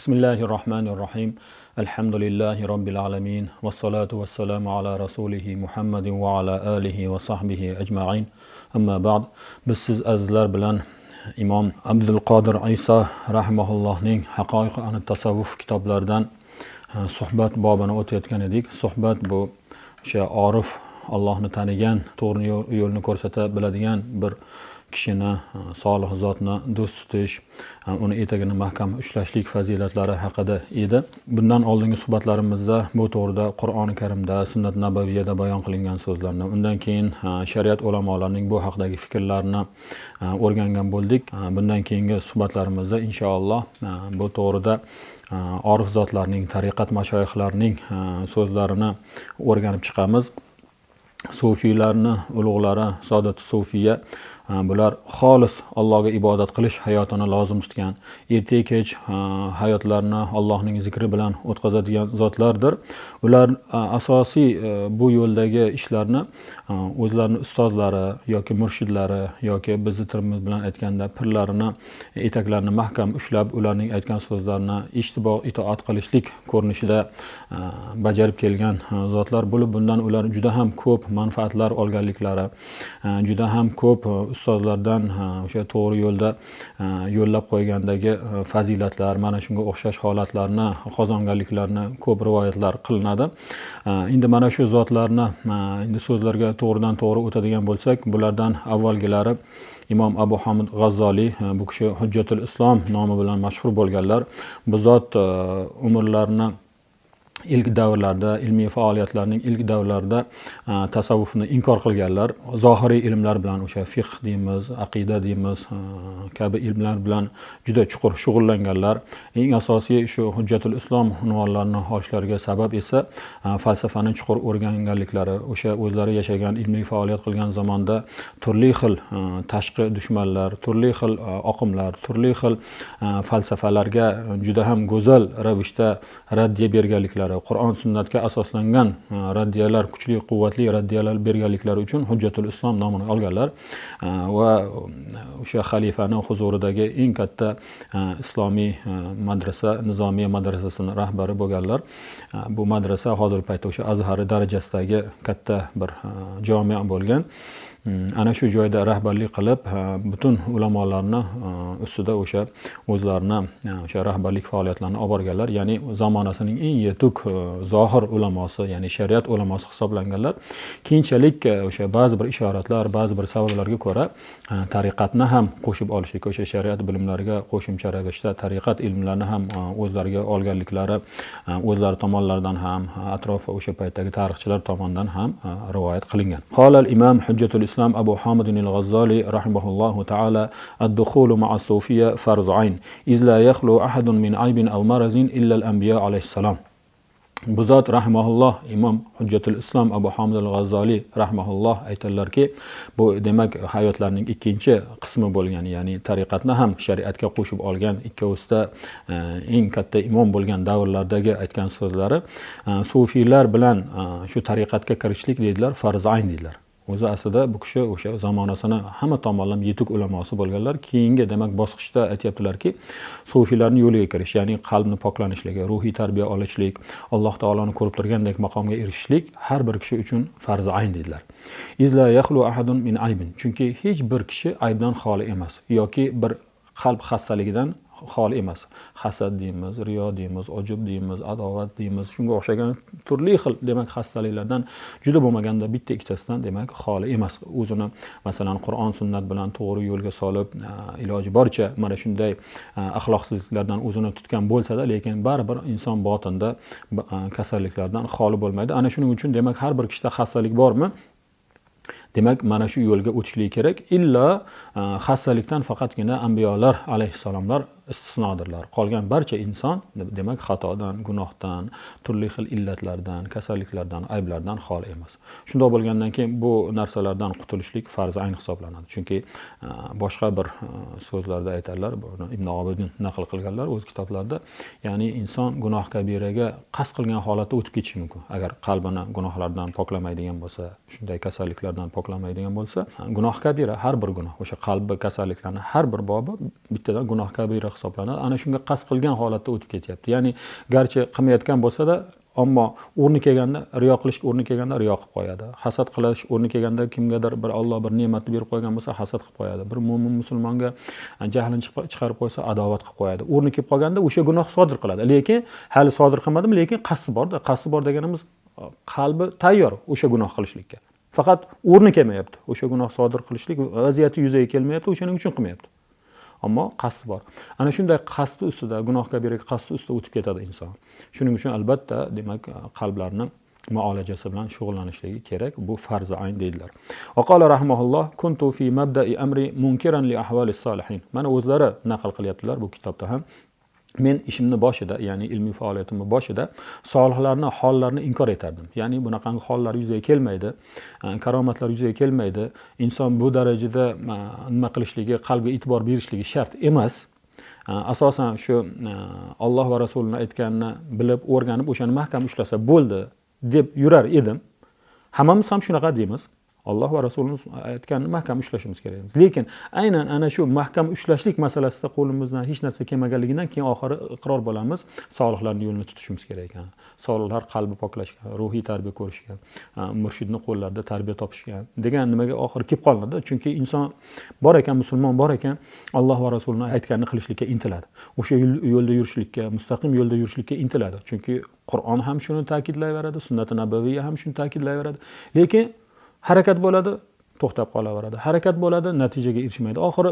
Bismillahirrahmanirrahim. Alhamdulillahi Rabbil alamin. Vassalatu vassalamu ala rasulihi Muhammadin va ala alihi va sahbihi ajma'in. Amma ba'd. Biz siz azizlar bilan Imom Abdul Qodir Isa rahimahullohning Haqoiq an tasavvuf kitoblaridan suhbat bobini o'tayotgan edik. Suhbat bu o'sha orif, Allohni tanigan, to'g'ri yo'lni ko'rsata biladigan bir kishini, solih zotni do'st tutish, uni etagini mahkam ushlashlik fazilatlari haqida edi. Bundan oldingi suhbatlarimizda bu to'g'rida Qur'oni Karimda, Sunnat Nabaviyyada bayon qilingan so'zlarni, undan keyin shariat ulamolarining bu haqdagi fikrlarini o'rgangan bo'ldik. Bundan keyingi suhbatlarimizda inshaalloh bu to'g'rida orif zotlarning, tariqat mashoyixlarining so'zlarini o'rganib chiqamiz. Sufiylarni ulug'lari, Sadat Sufiya, bular xolis Allohga ibodat qilish hayotini lozim tutgan, erta-kech hayotlarini Allohning zikri bilan o'tkazadigan zotlardir. Ular asosiy bu yo'ldagi ishlarni o'zlarini ustozlari yoki murshidlari yoki bizni tilimiz bilan aytganda pirlarini etaklarini mahkam ushlab, ularning aytgan so'zlarini itoat qilishlik ko'rinishida bajarib kelgan zotlar bo'lib, bundan ular juda ham ko'p manfaatlar olganliklari, juda ham ko'p ustozlardan o'sha to'g'ri yo'lda yo'llab qo'ygandagi fazilatlar, mana shunga o'xshash holatlarni qozonganliklarini ko'p rivoyatlar qilinadi. Endi mana shu zotlarni endi so'zlarga to'g'ridan to'g'ri o'tadigan bo'lsak, bulardan avvalgilari Imom Abu Hamid G'azzoliy, bu kishi Hujjatul Islom nomi bilan mashhur bo'lganlar. Bu zot umrlarini ilk davrlarda, ilmiy faoliyatlarning ilk davrlarida tasavvufni inkor qilganlar. Zohiriy ilmlar bilan, o'sha fiqh deymiz, aqida deymiz, kabi ilmlar bilan juda chuqur shug'ullanganlar. Eng asosiy shu Hujjatul Islom unvonlarini olishlariga sabab esa falsafani chuqur o'rganganliklari, o'sha o'zlari yashagan, ilmiy faoliyat qilgan zamonda turli xil tashqi dushmanlar, turli xil oqimlar, turli xil falsafalarga juda ham go'zal ravishda raddiya berganliklari, Qur'on sunnatga asoslangan raddiyalar, kuchli, quvvatli raddiyalar berganliklari uchun Hujjatul Islom nomini olganlar va o'sha xalifani huzuridagi eng katta islomiy madrasa, Nizomiya madrasasining rahbari bo'lganlar. Bu madrasa hozirgi paytda o'sha Azhari darajasidagi katta bir jami' bo'lgan. Ana shu joyda rahbarlik qilib, butun ulamolarni ustida o'sha o'zlarini o'sha rahbarlik faoliyatlarini olib borganlar. Ya'ni zamonasining eng yetuk zohir ulamosi, ya'ni shariat ulamosi hisoblanganlar. Keyinchalik o'sha ba'zi bir ishoratlar, ba'zi bir sabablarga ko'ra tariqatni ham qo'shib olishlik, o'sha shariat bilimlariga qo'shimcha ravishda tariqat ilmlarini ham o'zlariga olganliklari o'zlari tomonlaridan ham, atrof o'sha paytdagi tarixchilar tomonidan ham rivoyat qilingan. Qolal imom Hujjatul Islam Abu Hamid al-G'azzali rahimahullohu ta'ala ad-dukhulu ma'a sufiyya farz ayn iz la yakhlu ahadun min aybin aw marazin illa al-anbiya alayhissalom. Bu zot rahimahulloh, Imom Hujjatul Islom Abu Hamid al-G'azzali rahimahulloh aytadilarki, bu demak hayotlarining ikkinchi qismi bo'lgan, ya'ni tariqatni ham shariatga qo'shib olgan, ikkovsida eng katta imom bo'lgan davrlardagi aytgan so'zlari, sufiylar bilan shu tariqatga kirishlik deydilar, farz ayn deydilar. O'zi aslida bu kishi o'sha zamonasini hamma tomonlama yetuk ulamosi bo'lganlar. Keyingi demak bosqichda aytayaptilarki, sufiylarning yo'liga kirish, ya'ni qalbni poklanishligi, ruhiy tarbiya olishlik, Alloh taoloni ko'rib turgandek maqomga erishishlik har bir kishi uchun farz ayn dedilar. Izla yakhlu ahadun min aybin. Chunki hech bir kishi aybdan xoli emas yoki bir qalb xastaligidan xoli emas. Hasad deymiz, riyo deymiz, ujub deymiz, adovat deymiz, shunga o'xshagan turli xil demak xastaliklardan juda bo'lmaganda bitta ikkitasidan demak xoli emas. O'zini masalan Qur'on sunnat bilan to'g'ri yo'lga solib, iloji boricha mana shunday axloqsizliklardan o'zini tutgan bo'lsa-da, lekin baribir inson botinda kasalliklardan xoli bo'lmaydi. Ana shuning uchun demak har bir kishida xastalik bormi? Demak, mana shu yo'lga o'tishligi kerak. Illa xastalikdan faqatgina anbiyolar alayhissalomlar istisnodirlar. Qolgan barcha inson demak xatodan, gunohdan, turli xil illatlardan, kasalliklardan, ayblardan xoli emas. Shunday bo'lgandan keyin bu narsalardan qutulishlik farz ayn hisoblanadi. Chunki boshqa bir so'zlarda aytadilar, buni Ibn Abidin naql qilganlar o'z kitoblarida, ya'ni inson gunoh kabiraga qasd qilgan holatda o'tib ketishi mumkin. Agar qalbini gunohlardan poklamaydigan bo'lsa, shunday kasalliklardan poklamaydigan bo'lsa, gunoh kabira har bir gunoh, o'sha qalbi kasalliklarning har bir bobi bittadan gunoh kabira hisoblanadi. Ana shunga qasd qilgan holatda o'tib ketyapti. Ya'ni garchi qilmayotgan bo'lsa-da, ammo o'rni kelganda, riyo qilish o'rni kelganda riyo qilib qo'yadi. Hasad qilish o'rni kelganda kimgadir bir Alloh bir ne'matni berib qo'ygan bo'lsa, hasad qilib qo'yadi. Bir mo'min musulmonga jahlini chiqarib qo'ysa, adovat qilib qo'yadi. O'rni kelib qolganda o'sha gunoh sodir qiladi. Lekin hali sodir qilmadim, lekin qasdi bor-da. Qasdi bor deganimiz qalbi tayyor o'sha gunoh qilishlikka. Faqat o'rni kelmayapti. O'sha gunoh sodir qilishlik vaziyati yuzaga kelmayapti, o'shaning uchun qilmayapti. Ammo qasdi bor. Ana shunday qasdi ustida, gunoh kabiraga qasdi ustida o'tib ketadi inson. Shuning uchun albatta, demak, qalblarni muolajasi bilan shug'ullanishligi kerak. Bu farzi ayn deydilar. Va qala rahimahulloh kuntu fi mabda'i amri munkiran li ahvalis solihin. Mana o'zlari naql qilyaptilar bu kitobda ham. Men ishimni boshida, ya'ni ilmiy faoliyatimni boshida solihlarni hollarini inkor etardim. Ya'ni bunaqangi hollar yuzaga kelmaydi, karomatlar yuzaga kelmaydi. Inson bu darajada nima qilishligi, qalbiga e'tibor berishligi shart emas. Asosan shu Alloh va Rasulining aytganini bilib, o'rganib, o'shani mahkam ushlasa bo'ldi deb yurar edim. Hammamiz ham shunaqa deymiz. Alloh va Rasulimiz aytganini mahkam ushlashimiz kerak. Lekin aynan ana shu mahkam ushlashlik masalasida qo'limizdan hech narsa kelmaganligidan keyin oxiri iqror bo'lamiz, solihlarning yo'lini tutishimiz kerak ekan. Solihlar qalbi poklashgan, ruhiy tarbiya ko'rishgan, murshidni qo'llarida tarbiya topishgan degan nimaga oxiri kelib qoladi. Chunki inson bor ekan, musulmon bor ekan, Alloh va Rasulining aytganini qilishlikka intiladi. O'sha yo'lda yurishlikka, mustaqim yo'lda yurishlikka intiladi. Chunki Qur'on ham shuni ta'kidlayveradi, sunnat-i nabaviyya ham shuni ta'kidlayveradi. Lekin harakat bo'ladi, to'xtab qolaveradi. Harakat bo'ladi, natijaga erishmaydi. Oxiri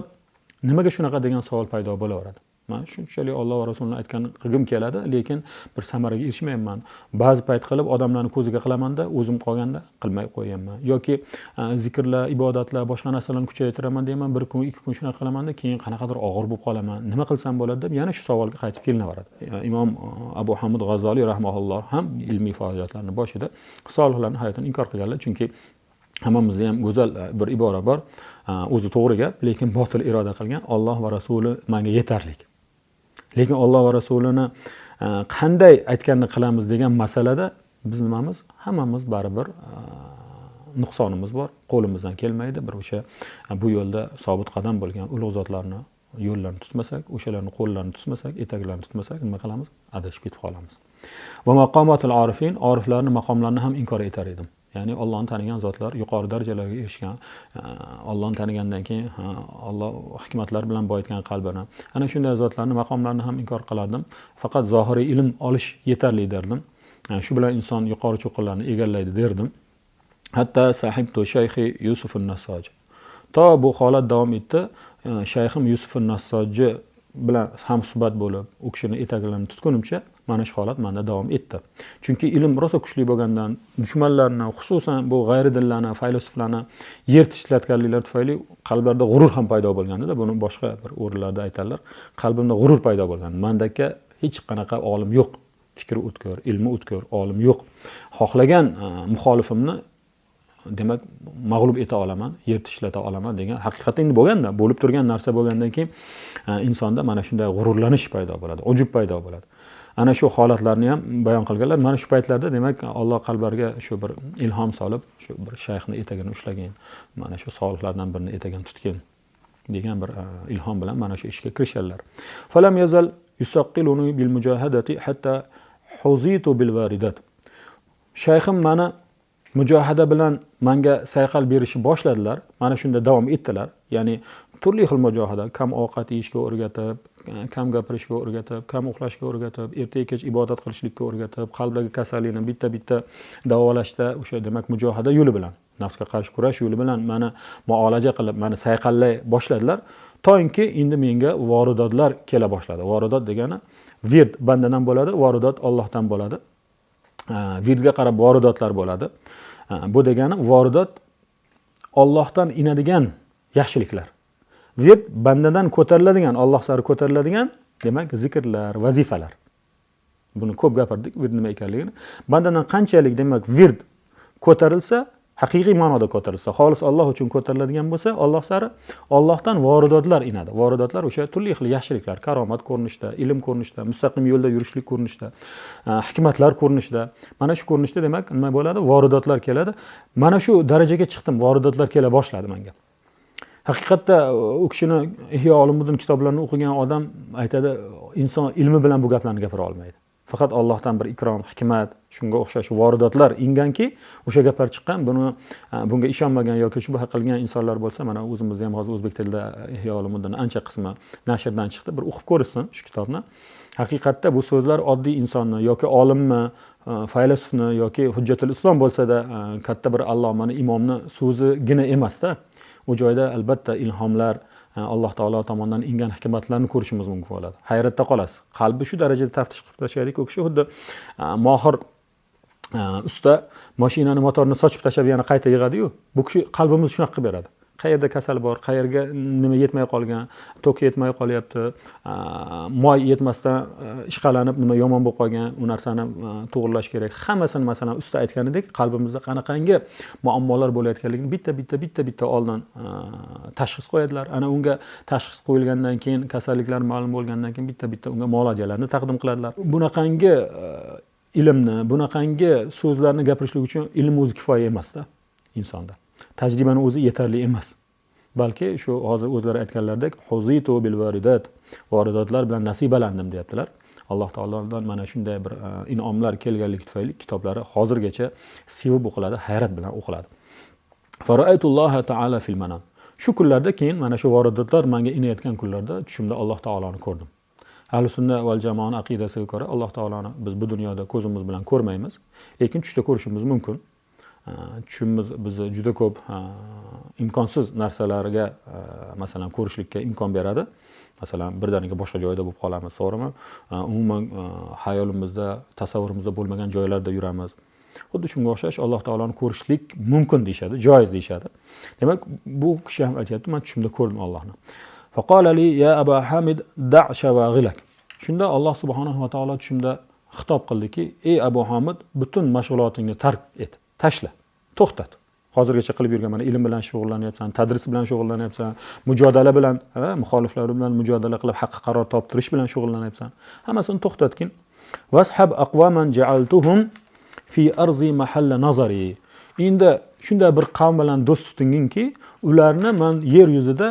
nimaga shunaqa degan savol paydo bo'laveradi. Men shunchalik Alloh va Rasulining aytganini qilgim keladi, lekin bir samaraga erishmayman. Ba'zi payt qilib odamlarning ko'ziga qilamanda, o'zim qolganda qilmay qo'yaman. Yoki zikrlar, ibodatlar, boshqa narsalarni kuchaytiraman deyman, bir kun, ikki kun shunaqa qilamanda, keyin qanaqadir og'ir bo'lib qolaman. Nima qilsam bo'ladi deb yana shu savolga qaytib kelinaveradi. Imom Abu Hamid G'azoliy rahimahulloh ham ilmiy faoliyatlarning boshida solihlarning hayotini inkor qilganlar, chunki hammamizda ham go'zal bir ibora bor. O'zi to'g'ri gap, lekin botil iroda qilgan Alloh va Rasuli menga yetarlik. Lekin Alloh va Rasulini qanday aytganini qilamiz degan masalada biz nimamiz? Hammamiz baribir nuqsonimiz bor. Qo'limizdan kelmaydi. Bir o'sha bu yo'lda sobit qadam bo'lgan ulug' zotlarni yo'llarini tutmasak, o'shalarning qo'llarini tutmasak, etaklarini tutmasak, nima qilamiz? Adashib ketib qolamiz. Va maqomatul arifin, oriflarning maqomlarini ham inkor etar edim. Ya'ni Allohni tanigan zotlar yuqori darajalarga erishgan, Allohni tanigandan keyin Alloh hikmatlar bilan boyitgan qalbini, ana shunday zotlarning maqomlarini ham inkor qilardim. Faqat zohiriy ilm olish yetarli derdim. Shu bilan inson yuqori cho'qqilarni egallaydi derdim. Hatto sahibtu shayxi Yusuf an-Nassoj. To bu holat davom etdi. Shayxim Yusuf an-Nassoj bilan hamsuhbat bo'lib, u kishining etaklarini tutgunimcha mana shu holat menda davom etdi. Chunki ilm rosa kuchli bo'lgandan dushmanlarni, xususan bu g'ayridinlarni, faylasuflarni yer tishlatganliklar tufayli qalblarda g'urur ham paydo bo'lganda, buni boshqa bir o'rinlarda aytadilar. Qalbimda g'urur paydo bo'lgan. Mendagi hech qanaqa olim yo'q, fikri o'tkir, ilmi o'tkir olim yo'q. Xohlagan muxolifimni demak mag'lub eta olaman, yer tishlata olaman degan haqiqatda endi bo'lganda, bo'lib turgan narsa bo'lgandan keyin insonda mana shunday g'ururlanish paydo bo'ladi, ujub paydo bo'ladi. Ana shu holatlarni ham bayon qilganlar. Mana shu paytlarda demak Alloh qalblariga shu bir ilhom solib, shu bir shayxni etagini ushlagan, mana shu solihlardan birini etagini tutgan degan bir ilhom bilan mana shu ishga kirishganlar. Falam yazal yusaqqiluni bil mujahadati hatta huzitu bil varidat. Shayxim mana mujohada bilan menga sayqal berishni boshladilar. Mana shunda davom etdilar. Ya'ni turli xil mujohada, kam ovqat yeyishga o'rgatib, kam gapirishga o'rgatib, kam uxlashga o'rgatib, erta-kech ibodat qilishlikka o'rgatib, qalbdagi kasallikni bitta-bitta davolashda o'sha demak mujohada yo'li bilan, nafsga qarshi kurash yo'li bilan meni muolaja qilib, meni sayqallay boshladilar. To'yinki endi menga voridotlar kela boshladi. Voridot degani wird bandadan bo'ladi, voridot Allohdan bo'ladi. Virdga qarab voridotlar bo'ladi. Bu degani voridot Allohdan inadigan yaxshiliklar. Wird bandadan ko'tariladigan, Alloh sari ko'tariladigan, demak zikrlar, vazifalar. Buni ko'p gapirdik, wird nima ekanligini. Bandadan qanchalik demak wird ko'tarilsa, haqiqiy ma'noda ko'tarilsa, xolis Alloh uchun ko'tariladigan bo'lsa, Alloh sari Allohdan voridotlar inadi. Voridotlar o'sha turli xil yaxshiliklar, karomat ko'rinishda, ilm ko'rinishda, mustaqim yo'lda yurishlik ko'rinishda, hikmatlar ko'rinishda. Mana shu ko'rinishda demak nima bo'ladi? Voridotlar keladi. Mana shu darajaga chiqdim, voridotlar kela boshladi menga. Haqiqatda u kishini Ihyo Ulumuddin kitoblarini o'qigan odam aytadi, inson ilmi bilan bu gaplarni gapira olmaydi. Faqat Allohdan bir ikrom, hikmat, shunga o'xshash voridotlar inganki, o'sha gaplar chiqqan. Bunga ishonmagan yoki shubha qilgan insonlar bo'lsa, mana o'zimizda ham hozir o'zbek tilida Ihyo Ulumuddin ancha qismi nashrdan chiqdi. Bir o'qib ko'rishsin shu kitobni. Haqiqatda bu so'zlar oddiy insonni yoki olimni, faylasufni yoki hujjatul islom bo'lsa-da, katta bir allomani, imomni so'zigina emasda. U joyda albatta ilhomlar, Alloh taolo tomonidan ingan hikmatlarni ko'rishimiz mumkin bo'ladi. Hayratda qolasiz. Qalbi shu darajada taftish qilib tashlaydi, u kishi xuddi mohir usta mashinani motorini sochib tashlab yana qayta yig'adi-yu. Bu kishi qalbimizni shunaqa qilib beradi. Qayerda kasal bor, qayerga nima yetmay qolgan, tok yetmay qolyapti, moy yetmasdan ishqalanib nima yomon bo'lib qolgan, u narsani to'g'irlash kerak. Hammasini masalan usta aytganidek qalbimizda qanaqangi muammolar bo'layotganligini bitta oldin tashxis qo'yadilar. Ana unga tashxis qo'yilgandan keyin kasalliklar ma'lum bo'lgandan keyin bitta unga muolajalarni taqdim qiladilar. Bunaqangi ilmni, bunaqangi so'zlarni gapirishlik uchun ilm o'zi kifoya emasda insonda. Tajribani o'zi yetarli emas. Balki shu hozir o'zlari aytganlaridek huzitu bil varidat, varidatlar bilan nasibalandim deyaptilar. Alloh taolodan mana shunday bir in'omlar kelganligi tufayli kitoblari hozirgacha sevib o'qiladi, hayrat bilan o'qiladi. Fara'aytulloha ta'ala fil manam. Shu kunlarda keyin mana shu varidatlar menga inayotgan kunlarda tushimda Alloh taoloni ko'rdim. Ahli sunna val jamoaning aqidasiga ko'ra Alloh taoloni biz bu dunyoda ko'zimiz bilan ko'rmaymiz, lekin tushda ko'rishimiz mumkin. Tushimiz bizni juda ko'p imkonsiz narsalarga masalan ko'rishlikka imkon beradi. Masalan, birdaniga boshqa joyda bo'lib qolamiz, to'g'rimi? Umuman hayolimizda, tasavvurimizda bo'lmagan joylarda yuramiz. Xuddi shunga o'xshash Alloh taoloni ko'rishlik mumkin deyshadi, joiz deyshadi. Demak, bu kishi ham aytayapti, men tushimda ko'rdim Allohni. Faqala li ya Abu Hamid da' shawaghilak. Shunda Alloh subhanahu va taolo tushimda xitob qildiki, ey Abu Hamid, butun mashg'ulotingni tark et, tashla, to'xtat. Hozirgacha qilib yurgan mana ilm bilan shug'ullanyapsan, tadris bilan shug'ullanyapsan, mujodala bilan, muxoliflar bilan mujodala qilib haqqa qaror toptirish bilan shug'ullanyapsan. Hammasini to'xtatgin. Washab aqwaman ja'altuhum fi arzi mahalla nazari. Endi shunday bir qavm bilan do'st tutinginki, ularni men yer yuzida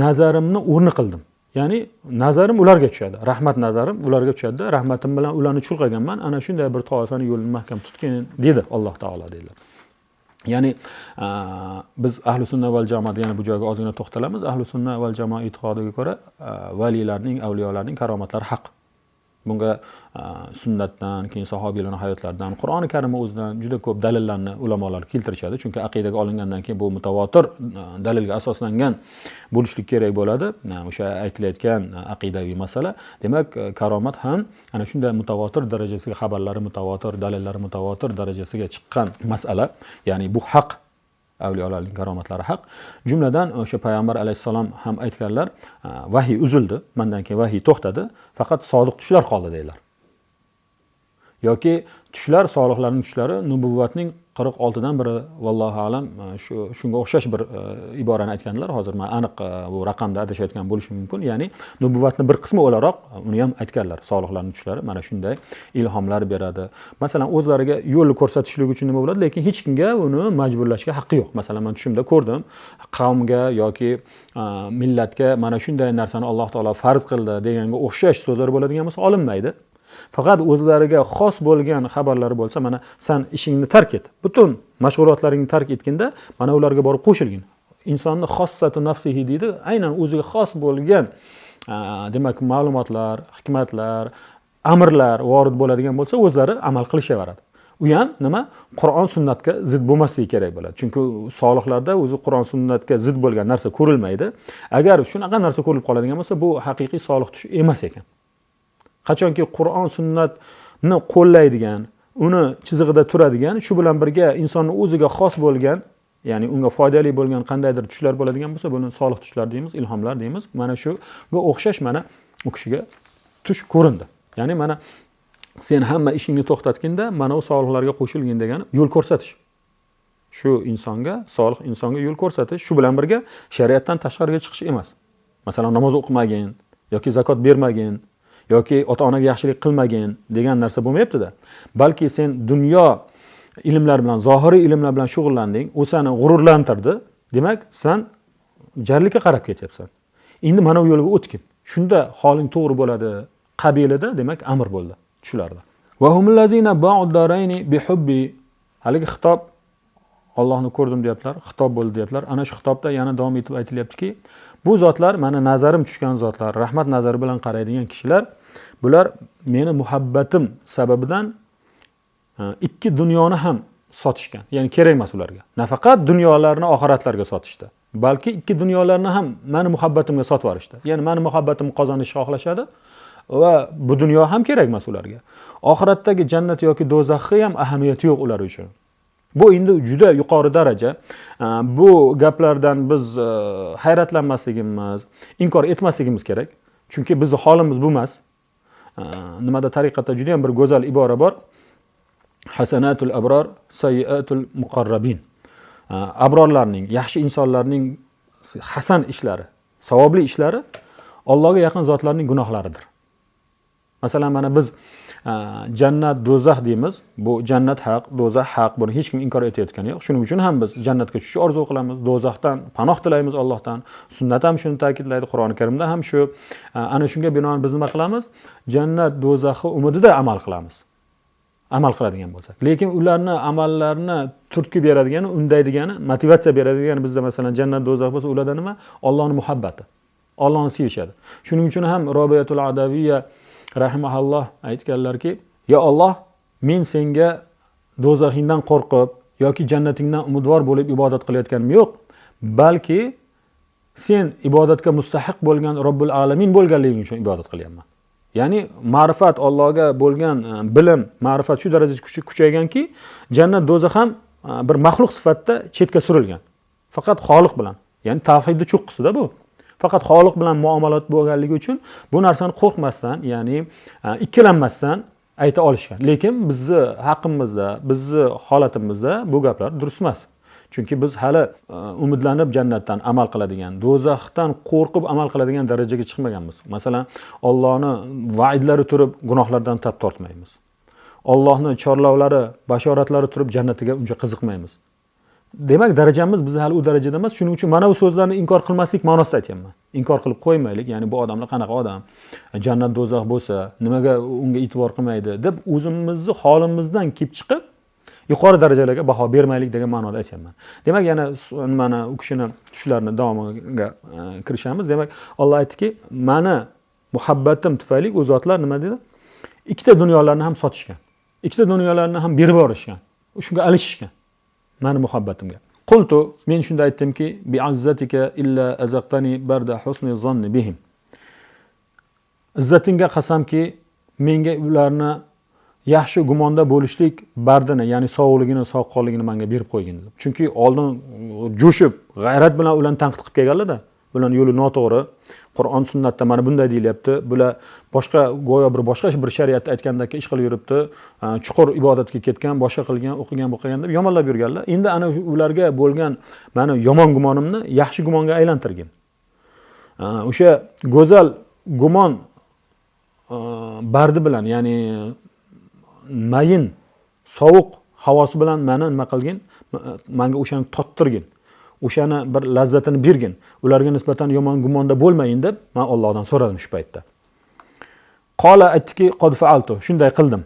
nazarimni o'rni qildim. Ya'ni nazarim ularga tushadi. Rahmat nazarim ularga tushadi. Rahmatim bilan ularni chulqaganman. Ana shunday bir toifani yo'lini mahkam tutgin dedi Alloh taolo dedilar. Ya'ni biz ahli sunna val jamoat, yana bu joyga ozgina to'xtalamiz. Ahli sunna val jamoat e'tiqodiga ko'ra valilarning, avliyolarning karomatlari haq. Bunga sunnatdan, keyin sahobiylarning hayotlaridan, Qur'oni Karim o'zidan juda ko'p dalillarni ulamolar keltirishadi. Chunki aqidaga olingandan keyin bu mutawatir dalilga asoslangan bo'lishlik kerak bo'ladi. O'sha aytilayotgan aqidaviy masala. Demak, karomat ham ana shunday mutawatir darajasiga, xabarlari mutawatir, dalillari mutawatir darajasiga chiqqan masala. Ya'ni bu haq. Avliyolarning karomatlari haq. Jumladan o'sha payg'ambar alayhisalom ham aytganlar, vahiy uzildi, mendan keyin vahiy to'xtadi, faqat sodiq tushlar qoldi deydilar. Yoki tushlar, solihlarning tushlari nubuvatning 46 dan biri, vallohu alam, shunga o'xshash bir iborani aytganlar. Hozir men aniq bu raqamda adashayotgan bo'lishim mumkin. Ya'ni nubuvatning bir qismi o'laroq uni ham aytganlar. Solihlarning tushlari mana shunday ilhomlar beradi. Masalan, o'zlariga yo'l ko'rsatishlik uchun nima bo'ladi, lekin hech kimga uni majburlashga haqqi yo'q. Masalan, men tushimda ko'rdim, qavmga yoki millatga mana shunday narsani Alloh taolo farz qildi deganga o'xshash so'zlar bo'ladigan bo'lsa olinmaydi. Faqat o'zlariga xos bo'lgan xabarlar bo'lsa, mana sen ishingni tark et. Butun mashg'ulotlaringni tark etganda, mana ularga borib qo'shilgin. Insonni xossatu nafsihi deydi, aynan o'ziga xos bo'lgan, demak, ma'lumotlar, hikmatlar, amrlar vorid bo'ladigan bo'lsa, o'zlari amal qilishaveradi. U ham nima? Qur'on sunnatga zid bo'lmasligi kerak bo'ladi. Chunki solihlarda o'zi Qur'on sunnatga zid bo'lgan narsa ko'rilmaydi. Agar shunaqa narsa ko'rilib qoladigan bo'lsa, bu haqiqiy solih tush emas ekan. Qachonki Qur'on sunnatni qo'llaydigan, uni chizig'ida turadigan, shu bilan birga insonning o'ziga xos bo'lgan, ya'ni unga foydali bo'lgan qandaydir tushlar bo'ladigan bo'lsa, buni solih tushlar deymiz, ilhomlar deymiz. Mana shuga o'xshash mana u kishiga tush ko'rindi. Ya'ni mana sen hamma ishingni to'xtatganda, mana u solihlarga qo'shilgin degani yo'l ko'rsatish. Shu insonga, solih insonga yo'l ko'rsatish, shu bilan birga shariatdan tashqariga chiqish emas. Masalan, namoz o'qimagin yoki zakot bermagin, yoki ota-onaga yaxshilik qilmagin degan narsa bo'lmayapti-da. Balki sen dunyo ilmlar bilan, zohiriy ilmlar bilan shug'ullanding, u seni g'ururlantirdi. Demak, sen jarlikka qarab ketyapsan. Endi mana bu yo'lga o'tgin. Shunda holing to'g'ri bo'ladi. Qabilida demak amr bo'ldi shularda. Va humul lazina ba'd-darayni bihubbi. Haligi xitob Allohni ko'rdim deyaptilar, xitob bo'ldi deyaptilar. Ana shu xitobda yana davom etib aytilyaptiki, bu zotlar mana nazarim tushgan zotlar, rahmat nazari bilan qaraydigan kishilar, bular meni muhabbatim sababidan ikki dunyoni ham sotishgan. Ya'ni kerak emas ularga. Nafaqat dunyolarni oxiratlarga sotishdi, balki ikki dunyolarni ham meni muhabbatimga sotib yuborishdi. Ya'ni meni muhabbatimni qozonishni xohlashadi va bu dunyo ham kerak emas ularga. Oxiratdagi jannat yoki do'zaxga ham ahamiyati yo'q ular uchun. Bu endi juda yuqori daraja. Bu gaplardan biz hayratlanmasligimiz, inkor etmasligimiz kerak. Chunki bizning holimiz bu emas. Nimada tariqatda juda ham bir go'zal ibora bor. Hasanatul abrar, sayyiatul muqarrabin. Abrorlarning, yaxshi insonlarning hasan ishlari, savobli ishlari Allohga yaqin zotlarning gunohlaridir. Masalan, mana biz jannat, do'zax deymiz. Bu jannat haq, do'zax haq. Buni hech kim inkor etayotgani yo'q. Shuning uchun ham biz jannatga tushishni orzu qilamiz, do'zaxdan panoh tilaymiz Allohdan. Sunnat ham shuni ta'kidlaydi, Qur'oni Karimda ham shu. Ana shunga binoan biz nima qilamiz? Jannat, do'zaxga umidida amal qilamiz. Amal qiladigan bo'lsak. Lekin ularni amallarini turtki beradigan, undaydigani, motivatsiya beradigan bizda masalan jannat, do'zax bo'lsa, ularda nima? Allohning muhabbati. Allohni sevishadi. Shuning uchun ham Robiyatul Adaviyya rahimahalloh aytganlarki, "Ya Alloh, men senga do'zaxingdan qo'rqib yoki jannatingdan umidvor bo'lib ibodat qilayotganim yo'q, balki sen ibodatga mustahiq bo'lgan Robbul alamin bo'lganliging uchun ibodat qilyapman." Ya'ni ma'rifat, Allohga bo'lgan bilim, ma'rifat shu darajada kuchayganki, jannat, do'zax ham bir maxluq sifatida chetga surilgan. Faqat Xoliq bilan, ya'ni tavhidning cho'qqisida bu. Faqat Xoliq bilan muomalat bo'lganligi uchun bu narsani qo'rqmasdan, ya'ni ikkilanmasdan ayta olishgan. Lekin bizni haqqimizda, bizni holatimizda bu gaplar durust emas. Chunki biz hali umidlanib jannatdan amal qiladigan, do'zaxdan qo'rqib amal qiladigan darajaga chiqmaganmiz. Masalan, Allohning va'idlari turib gunohlardan tap tortmaymiz. Allohning chorlovlari, bashoratlari turib jannatiga uncha qiziqmaymiz. Demak, darajamiz biz hali u darajada emas. Shuning uchun mana bu so'zlarni inkor qilmaslik ma'nosida aytayapman. Inkor qilib qo'ymaylik. Ya'ni bu odamlar qanaqa odam? Jannat, do'zax bo'lsa, nimaga unga e'tibor qilmaydi deb o'zimizni holimizdan kelib chiqib yuqori darajalarga baho bermaylik degan ma'noda aytayapman. Demak, yana mana u kishini tushlarini davomiga kirishamiz. Demak, Alloh aytdiki, "Meni muhabbatim tufayli u zotlar nima dedi? Ikkita dunyolarni ham sotishgan. Ikkita dunyolarni ham berib yuborishgan. Shunga alishishgan. Meni muhabbatimga. Qultu, men shunda aytdimki, bi'azzatika illa azaqtani barda husni zanni bihim. Izzatingga qasamki, menga ularni yaxshi gumonda bo'lishlik bardini, ya'ni sog'ligini, sog'qonligini menga berib qo'ygin dedi. Chunki oldin jo'shib, g'ayrat bilan ularni tanqid qilib kelganlar-da. Bularning yo'li noto'g'ri. Qur'on sunnatda mana bunday deyilyapti. Bular boshqa go'yo boshqa bir shariatda aytgandek ish qilib yuribdi. Chuqur ibodatga ketgan, boshqa qilgan, o'qigan, bo'lgan deb yomonlab yurganlar. Endi ana ularga bo'lgan meni yomon gumonimni yaxshi gumonga aylantirgin. O'sha go'zal gumon bardi bilan, ya'ni mayin, sovuq havosi bilan meni nima qilgin? Menga o'shani tottirgin. O'shani bir lazzatini bergin. Ularga nisbatan yomon gumonda bo'lmayin deb men Allohdan so'radim shu paytda. Qala aytdiki, qad fa'altu. Shunday qildim.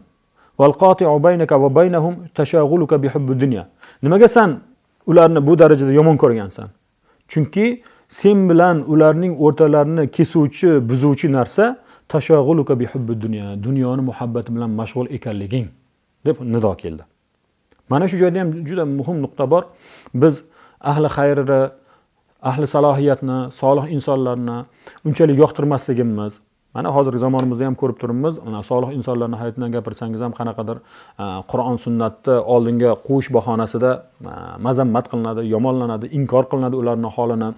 Wal qati'u baynaka va baynahum tashaghuluka bi hubbi dunya. Nimaga sen ularni bu darajada yomon ko'rgansan? Chunki sen bilan ularning o'rtalarini kesuvchi, buzuvchi narsa tashaghuluka bi hubbi dunya. Dunyoni muhabbati bilan mashg'ul ekanliging deb nido keldi. Mana shu joyda ham juda muhim nuqta bor. Biz ahli xayrni, ahli salohiyatni, solih insonlarni unchalik yoqtirmasligimiz. Mana hozirgi zamonimizda ham ko'rib turibmiz. Solih insonlarning hayotidan gapirsangiz ham qanaqadir Qur'on sunnatni oldinga qo'yish bahonasida mazammat qilinadi, yomonlanadi, inkor qilinadi ularning holini.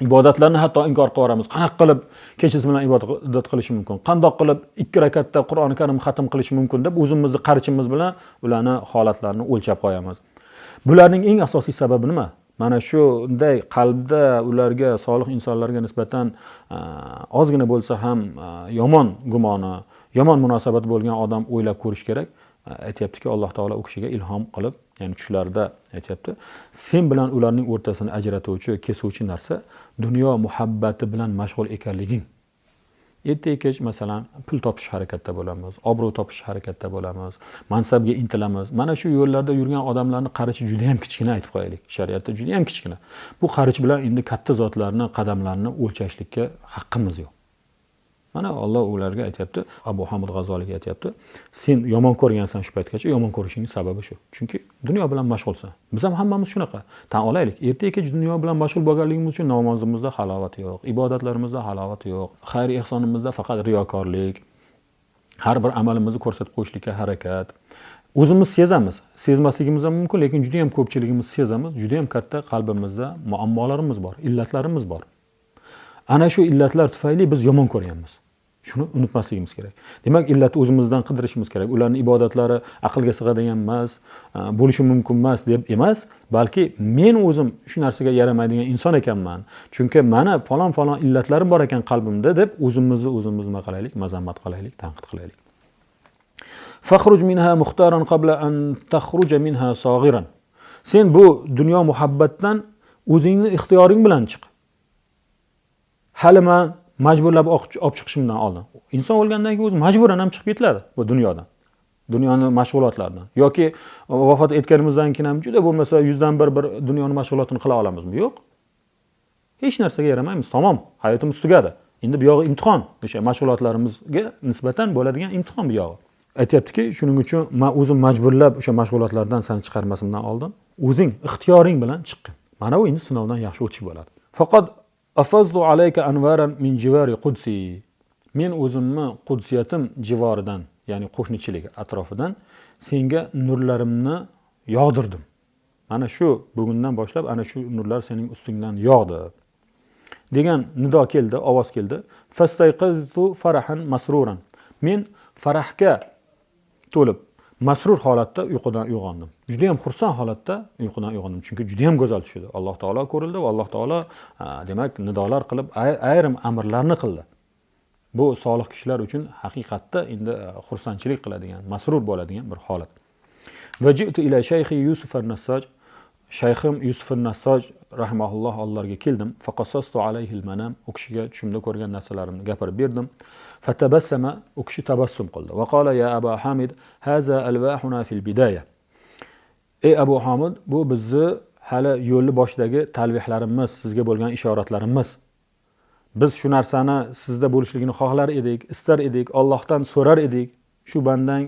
Ibodatlarni hatto inkor qilib yuboramiz. Qanaqa qilib kechasi bilan ibodat qilish mumkin? Qandoq qilib 2 rakatda Qur'oni Karim xatm qilish mumkin deb o'zimizni qarichimiz bilan ularni holatlarini o'lchab qo'yamiz. Bularning eng asosiy sababi nima? Mana shunday qalbda ularga, solih insonlarga nisbatan ozgina bo'lsa ham yomon gumoni, yomon munosabat bo'lgan odam o'ylab ko'rish kerak. aytayaptiki, Alloh taolo u kishiga ilhom qilib, ya'ni tushlarida aytayapti, sen bilan ularning o'rtasini ajratuvchi, kesuvchi narsa dunyo muhabbati bilan mashg'ul ekanliging. Erta-kech masalan pul topish harakatda bo'lamiz, obro' topish harakatda bo'lamiz, mansabga intilamiz. Mana shu yo'llarda yurgan odamlarning qarichi juda ham kichkina aytib qo'yaylik. Shariatda juda ham kichkina. Bu qarich bilan endi katta zotlarning qadamlarini o'lchashlikka haqqimiz yo'q. Mana Alloh ularga aytayapti, Abu Hamid G'azoliga aytayapti, sen yomon ko'rgansan shu paytgacha, yomon ko'rishingning sababi shu. Chunki dunyo bilan mashg'ulsan. Biz ham hammamiz shunaqa. Tan olaylik, erta-kech dunyo bilan mashg'ul bo'lganligimiz uchun namozimizda halovat yo'q, ibodatlarimizda halovat yo'q, xayr ehsonimizda faqat riyokorlik, har bir amalimizni ko'rsatib qo'yishlikka harakat. O'zimiz sezamiz, sezmasligimiz ham mumkin, lekin juda ham ko'pchiligimiz sezamiz, juda ham katta qalbimizda muammolarimiz bor, illatlarimiz bor. Ana shu illatlar tufayli biz yomon ko'ryapmiz. Shuni unutmasligimiz kerak. Demak, illatni o'zimizdan qidirishimiz kerak. Ularning ibodatlari aqlga sig'adigan emas, bo'lishi mumkin emas deb emas, balki men o'zim shu narsaga yaramaydigan inson ekanman. Chunki mana falon illatlarim bor ekan qalbimda deb o'zimizni nima qilaylik, mazammat qilaylik, tanqid qilaylik. Fakhruj minha muxtaran qabla an takhruja minha saghiran. Sen bu dunyo muhabbatdan o'zingni ixtiyoring bilan chiq. Hali men majburlab olib chiqishimdan oldin. Inson o'lgandan keyin o'zi majburan ham chiqib ketiladi bu dunyodan. Dunyoning mashg'ulotlaridan. Yoki vafot etganimizdan keyin ham juda bo'lmasa 100 dan bir dunyoning mashg'ulotini qila olamizmi? Yo'q. Hech narsaga yaramaymiz. Tamom, hayotimiz tugadi. Endi bu yog'i imtihon. O'sha mashg'ulotlarimizga nisbatan bo'ladigan imtihon bu yog'i. Aytayaptiki, shuning uchun men o'zim majburlab o'sha mashg'ulotlardan seni chiqarmasimdan oldin o'zing ixtiyoring bilan chiqqin. Mana bu endi sinovdan yaxshi o'tish bo'ladi. Faqat afazdu alayka anvaran min jivari qudsi. Men o'zimni qudsiyatim jivoridan, ya'ni qo'shnichilik atrofidan senga nurlarimni yog'dirdim. Mana shu bugundan boshlab ana shu nurlar sening ustingdan yog'di degan nido keldi, ovoz keldi. Fastayqaztu farahan masruran. Men farahga to'lib, masrur holatda uyqudan uyg'ondim. Juda ham xursand holatda uyqudan uyg'ondim. Chunki juda ham go'zal tushdi. Alloh taolo ko'rildi va Alloh taolo demak nidolar qilib ayrim amrlarni qildi. Bu solih kishilar uchun haqiqatda endi xursandchilik qiladigan, masrur bo'ladigan bir holat. Vaji'tu ila shayxi Yusuf an-Nassaj. Shayxim Yusuf an-Nassaj rahimahulloh Allohga keldim. Faqasastu alayhi al-manam. U kishiga tushimda ko'rgan narsalarimni gapirib berdim. Fatabassama, u kishi tabassum qildi. Va qala ya Abu Hamid, haza alwahuna fil bidaya. Ey Abu Hamid, bu bizni hali yo'lni boshidagi talvihlarimiz, sizga bo'lgan ishoratlarimiz. Biz shu narsani sizda bo'lishligini xohlar edik, istar edik, Allohdan so'rar edik. Shu bandang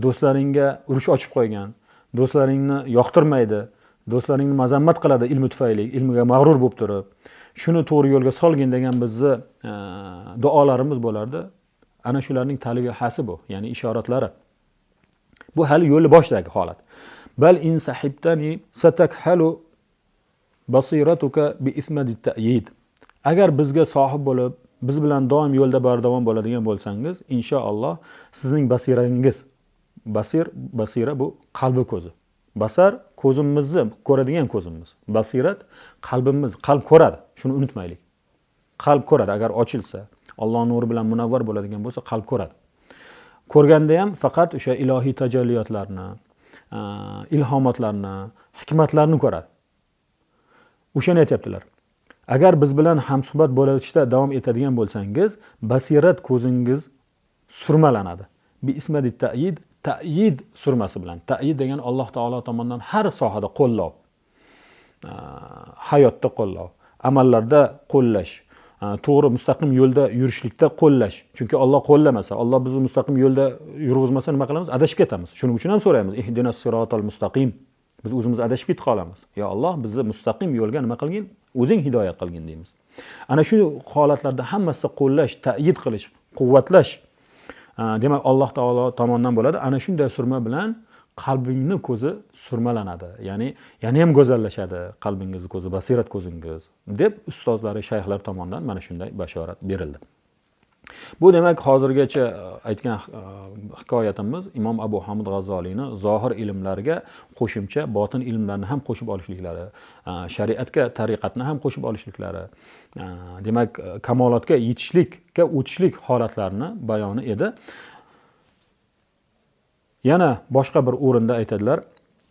do'stlaringga urush ochib qo'ygan, do'stlaringni yoqtirmaydi, do'stlaringni mazammat qiladi ilmi tufayli, ilmiga mag'rur bo'lib turib, shuni to'g'ri yo'lga solgin degan bizni duolarimiz bo'lardi. Ana shularning talvihasi bu, ya'ni ishoratlari. Bu hali yo'lni boshidagi holat. Bal in sahibtani satakhalu basiratuka bi ismadi ta'yid. Agar bizga sohib bo'lib, biz bilan doim yo'lda bardavom bo'ladigan bo'lsangiz, inshaalloh sizning basirangiz, basira bu qalbi ko'zi. Basar ko'zimizni ko'radigan ko'zimiz. Basirat qalbimiz, qalb ko'radi. Shuni unutmaylik. Qalb ko'radi agar ochilsa, Alloh nuri bilan munavvar bo'ladigan bo'lsa, qalb ko'radi. Ko'rganda ham faqat o'sha ilohiy tajalliyotlarni, ilhomotlarni, hikmatlarni ko'radi. O'shani aytibdilar. Agar biz bilan hamsuhbat bo'lishda davom etadigan bo'lsangiz, basirat ko'zingiz surmalanadi. Bi ismadi ta'yid, ta'yid surmasi bilan. Ta'yid degan Alloh taolo tomonidan har sohada qo'llov, hayotda qo'llov, amallarda qo'llash, to'g'ri mustaqim yo'lda yurishlikda qo'llash. Chunki Alloh qo'llamasa, Alloh bizni mustaqim yo'lda yurg'izmasa nima qilamiz? Adashib ketamiz. Shuning uchun ham so'raymiz: ihdinas siratal mustaqim. Biz o'zimiz adashib ketib qolamiz. Ya Alloh, bizni mustaqim yo'lga nima qilgin? O'zing hidoyat qilgin deymiz. Ana shu holatlarda hammasida qo'llash, ta'yid qilish, quvvatlash demak Alloh taolo tomonidan bo'ladi. Ana shunday surma bilan qalbingni ko'zi surmalanadi. Ya'ni yana ham go'zallashadi qalbingizni ko'zi, basirat ko'zingiz deb ustozlari, shayxlar tomonidan mana shunday bashorat berildi. Bu demak hozirgacha aytgan hikoyatimiz Imom Abu Hamid G'azoliyni zohir ilmlarga qo'shimcha botin ilmlarni ham qo'shib olishliklari, shariatga, tariqatni ham qo'shib olishliklari, demak kamolotga yetishlikka o'tishlik holatlarini bayoni edi. Yana boshqa bir o'rinda aytadilar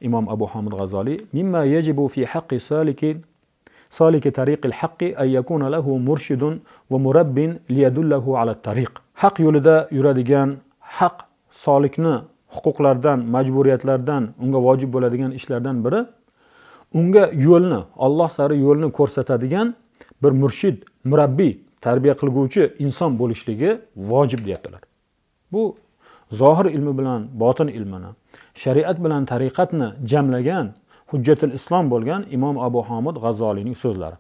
Imom Abu Hamid G'azali: "Mimma yajibu fi haqqi saliki tariqil haqqi ay yakuna lahu murshidun va murabbin liyadullahu ala tariq." Haq yo'lida yuradigan haq solikni huquqlardan, majburiyatlardan, unga vojib bo'ladigan ishlardan biri unga yo'lni, Alloh sari yo'lni ko'rsatadigan bir murshid, murabbiy, tarbiya qilguvchi inson bo'lishligi vojib deyaptilar. Bu zohir ilmi bilan botin ilmini, shariat bilan tariqatni jamlagan hujjatul islom bo'lgan Imom Abu Hamid G'azolining so'zlari.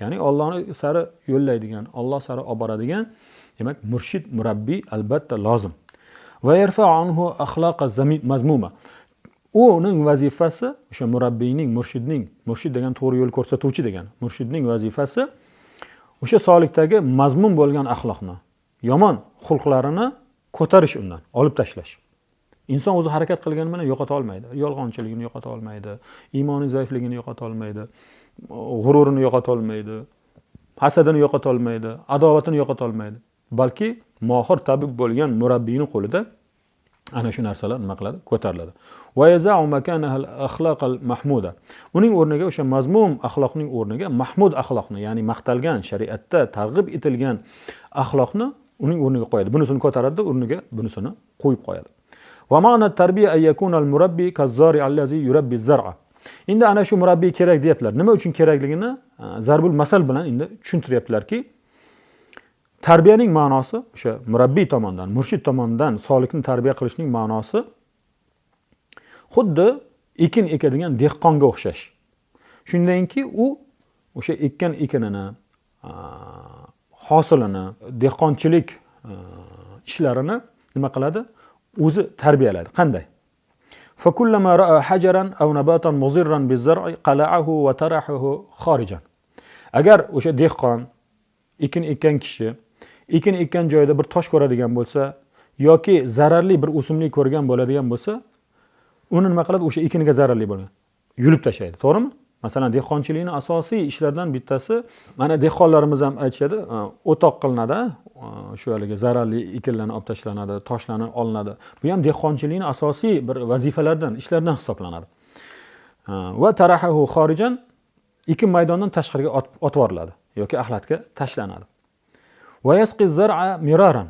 Ya'ni Allohni sari yo'llaydigan, Alloh sari olib boradigan, demak, murshid, murabbiy albatta lozim. Va yarfa anhu axloqa mazmuma. Uning vazifasi, o'sha murabbiyning, murshid degan to'g'ri yo'l ko'rsatuvchi degan, murshidning vazifasi o'sha solikdagi mazmun bo'lgan axloqni, yomon xulqlarini ko'tarish, undan olib tashlash. Inson o'zi harakat qilgani bilan yo'qota olmaydi. Yolg'onchiligini yo'qota olmaydi, iymoni zaifligini yo'qota olmaydi, g'ururini yo'qota olmaydi, hasadini yo'qota olmaydi, adovatini yo'qota olmaydi. Balki mohir tabib bo'lgan murabbiyning qo'lida ana shu narsalar nima qiladi? Ko'tariladi. Va yaza'u makanaha al-akhlaq al-mahmuda. Uning o'rniga, o'sha mazmum axloqning o'rniga mahmud axloqni, ya'ni maqtalgan, shariatda targ'ib etilgan axloqni uning o'rniga qo'yadi. Bunisini ko'taradi, o'rniga bunisini qo'yib qo'yadi. Va ma'na tarbiya ay yakuna al-murabbi kaz-zari allazi yurabbi az-zar'a. Endi ana shu murabbiy kerak deyaptilar. Nima uchun kerakligini zarbul masal bilan endi tushuntiryaptilarki, tarbiyaning ma'nosi o'sha murabbiy tomonidan, murshid tomonidan solikni tarbiya qilishning ma'nosi xuddi ekin ekadigan dehqonga o'xshash. Shundanki u o'sha ekkan ekinini, hosilini, dehqonchilik ishlarini nima qiladi? O'zi tarbiyalaydi. Qanday? Fa kullama ra'a hajaran aw nabatan muzirran biz-zar'i qala'ahu wa tarahahu kharijan. Agar o'sha dehqon, ekin ekkan kishi ekin ekkan joyda bir tosh ko'radigan bo'lsa yoki zararli bir o'simlik ko'rgan bo'ladigan bo'lsa, uni nima qiladi? O'sha ekiniga zararli bo'lgan yulib tashlaydi, to'g'rimi? Masalan, dehqonchilikning asosiy ishlardan bittasi, mana dehqonlarimiz ham aytishadi, o'toq qilinadi, shu haligi zararli ekinlarni olib tashlanadi, toshlarni olinadi. Bu ham dehqonchilikning asosiy bir vazifalaridan, ishlardan hisoblanadi. Va tarahahu khorijan, ekin maydonidan tashqariga otib yuboriladi yoki axlatga tashlanadi. Va yasqi zar'a miraran.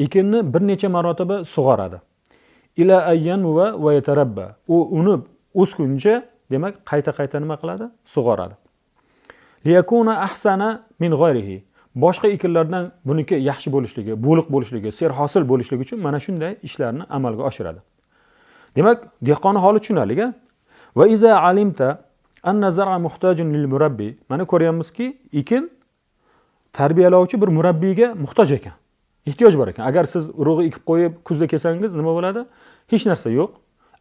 Ekinni bir necha marotaba sug'oradi. Ila ayyan va yatarabba. U unib o'sguncha, demak, qayta nima qiladi? Sug'oradi. Liyakuna ahsana min g'ayrihi. Boshqa ekinlardan buniki yaxshi bo'lishligi, bo'liq bo'lishligi, serhosil bo'lishligi uchun mana shunday ishlarni amalga oshiradi. Demak, dehqon holi tushunarli-a? Va iza alimta anna zar'a muhtajun lil murabbi. Mana ko'ryapmizki, ekin tarbiyalovchi bir murabbiyga muhtoj ekan. Ehtiyoj bor ekan. Agar siz urug'i ekib qo'yib kuzda kelsangiz nima bo'ladi? Hech narsa yo'q.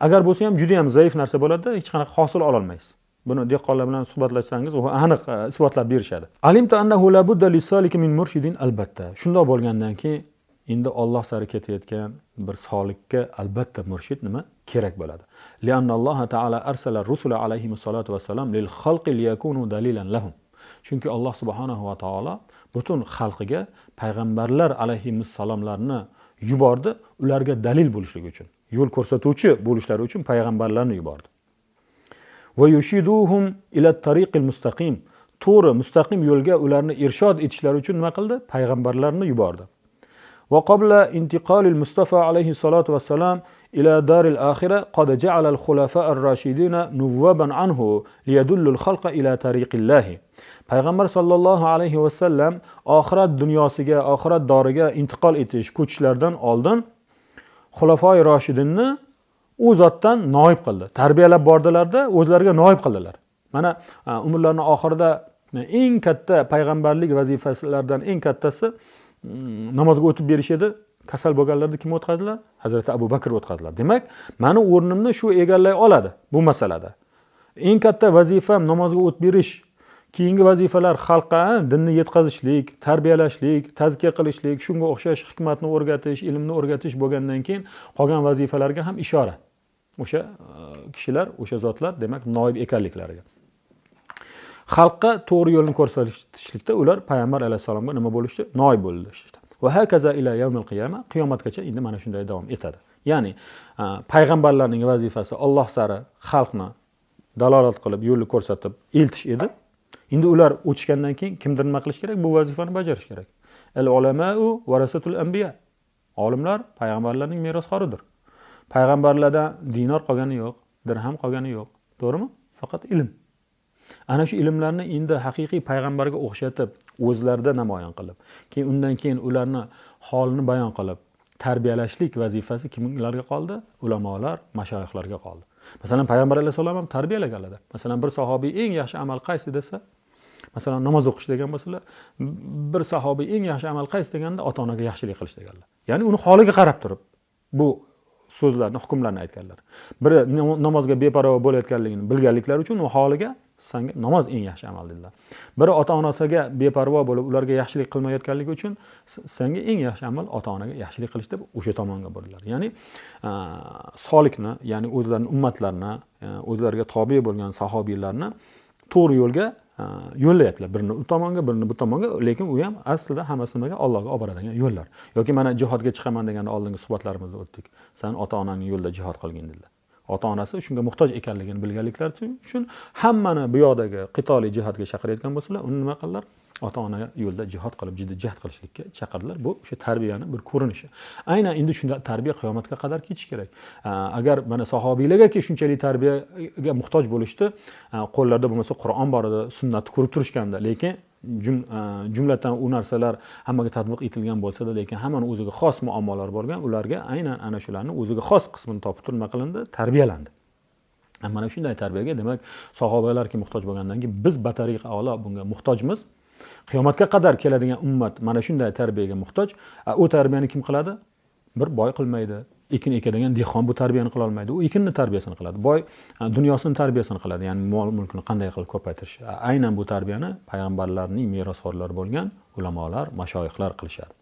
Agar bo'lsa ham juda ham zaif narsa bo'ladi, hech qanaqa hosil ola olmaysiz. Buni dehqonlar bilan suhbatlashsangiz, u aniq isbotlab berishadi. Alimta annahu la budda lis-saliki min murshidin albatta. Shunday bo'lgandan keyin endi Alloh sari ketayotgan bir solikka albatta murshid nima kerak bo'ladi. Li'annalloh ta'ala arsala rusula alayhimus salatu vassalam lil xalqi liyakunu dalilan lahum. Chunki Alloh subhanahu va taolo butun xalqiga payg'ambarlar alayhimus salomlarni yubordi, ularga dalil bo'lishligi uchun, yo'l ko'rsatuvchi bo'lishlari uchun payg'ambarlarni yubordi. Va yushiduhum ila at-tariqil mustaqim. To'g'ri, mustaqim yo'lga ularni irshod etishlari uchun nima qildi? Payg'ambarlarni yubordi. Va qabla intiqalil Mustafa alayhi salatu vassalam ila daril akhirah qad ja'ala al-khulafa ar-rashidina nuwaban anhu liyadullu al-khalqa ila tariqillah. Payg'ambar sallallohu alayhi va sallam oxirat dunyosiga, oxirat doriga intiqol etish, ko'chishlardan oldin xulafoi roshidinni u zotdan noib qildi. Tarbiyalab bordilarda, o'zlariga noib qildilar. Mana umrlarining oxirida eng katta payg'ambarlik vazifalardan eng kattasi namozga o'tib berish edi. Kasal bo'lganlarni kim o'tkazdilar? Hazrati Abu Bakr o'tkazdilar. Demak, meni o'rnimni shu egallay oladi bu masalada. Eng katta vazifam namozga o'tib berish. Keyingi vazifalar xalqqa dinni yetkazishlik, tarbiyalashlik, tazkiya qilishlik, shunga o'xshash hikmatni o'rgatish, ilmni o'rgatish bo'lgandan keyin qolgan vazifalarga ham ishora. O'sha kishilar, o'sha zotlar demak noib ekanliklariga. Xalqqa to'g'ri yo'lni ko'rsatishlikda ular payg'ambar alayhisolamga nima bo'lishdi? Noib bo'lishdi. Va hakaza ila yawmil qiyama, qiyomatgacha endi mana shunday davom etadi. Ya'ni payg'ambarlarning vazifasi Alloh sari xalqni dalolat qilib, yo'lni ko'rsatib eltish edi. Endi ular o'tishgandan keyin kimdir nima qilish kerak? Bu vazifani bajarish kerak. Al-ulama'u warasatul anbiya. Olimlar payg'ambarlarning merosxoridir. Payg'ambarlardan dinor qolgani yo'q, dirham qolgani yo'q. To'g'rimi? Faqat ilm. Ana shu ilmlarni endi haqiqiy payg'ambarga o'xshatib, o'zlarida namoyon qilib, keyin undan keyin ularni holini bayon qilib, tarbiyalashlik vazifasi kimlarga qoldi? Ulamolar, mashoyixlarga qoldi. Masalan, payg'ambar alayhisalom ham tarbiyalaganlar. Masalan, bir sahobiy eng yaxshi amal qaysi desa, masalan, namoz o'qish degan bo'lsalar, bir sahobiy eng yaxshi amal qaysi deganda ota-onaga yaxshilik qilish deganlar. Ya'ni uni holiga qarab turib bu so'zlarni, hukmlarni aytganlar. Biri namozga beparvo bo'layotganligini bilganliklari uchun u holiga senga namoz eng yaxshi amal dedilar. Biri ota-onasiga beparvo bo'lib, ularga yaxshilik qilmayotganligi uchun senga eng yaxshi amal ota-onaga yaxshilik qilish deb o'sha tomonga burdilar. Ya'ni solikni, ya'ni o'zlarining ummatlarini, o'zlariga tobe bo'lgan sahobiylarni to'g'ri yo'lga yo'llayaptilar. Birini u tomonga, birini bu tomonga, lekin u ham aslida hammasi nimaga? Allohga olib boradigan yo'llar. Yoki mana jihodga chiqaman deganda oldingi suhbatlarimizda o'tdik. Sen ota-onaning yo'lida jihod qilgin dedilar. Ota-onasi shunga muhtoj ekanligini bilganliklari uchun hammani bu yoqdagi qitoliy jihodga chaqirayotgan bo'lsalar, uni nima qildilar? Ota-ona yo'lda jihod qilib, jiddiy jahd qilishlikka chaqirdilar. Bu o'sha tarbiyani bir ko'rinishi. Aynan endi shunda tarbiya qiyomatga qadar ketish kerak. Agar mana sahobiylarga shunchalik tarbiyaga muhtoj bo'lishdi, qo'llarida bo'lmasa Qur'on bor edi, sunnatni ko'rib turishganda, lekin jumladan u narsalar hammaga tatbiq etilgan bo'lsa-da, lekin hammani o'ziga xos muammolar bo'lgan, ularga aynan ana shularni o'ziga xos qismini topib turib nima qilindi? Tarbiyalandi. Mana shunday tarbiyaga, demak, sahobalarga muhtoj bo'lgandan keyin biz batariqa a'lo bunga muhtojmiz. Qiyomatga qadar keladigan ummat mana shunday tarbiyaga muhtoj. U tarbiyani kim qiladi? Bir boy qilmaydi. Ekin ekadigan dehqon bu tarbiyani qila olmaydi. U ekinni tarbiyasini qiladi. Boy dunyosini tarbiyasini qiladi. Ya'ni mol mulkini qanday qilib ko'paytirish. Aynan bu tarbiyani payg'ambarlarning merosxo'rlari bo'lgan ulamolar, mashoyixlar qilishadi.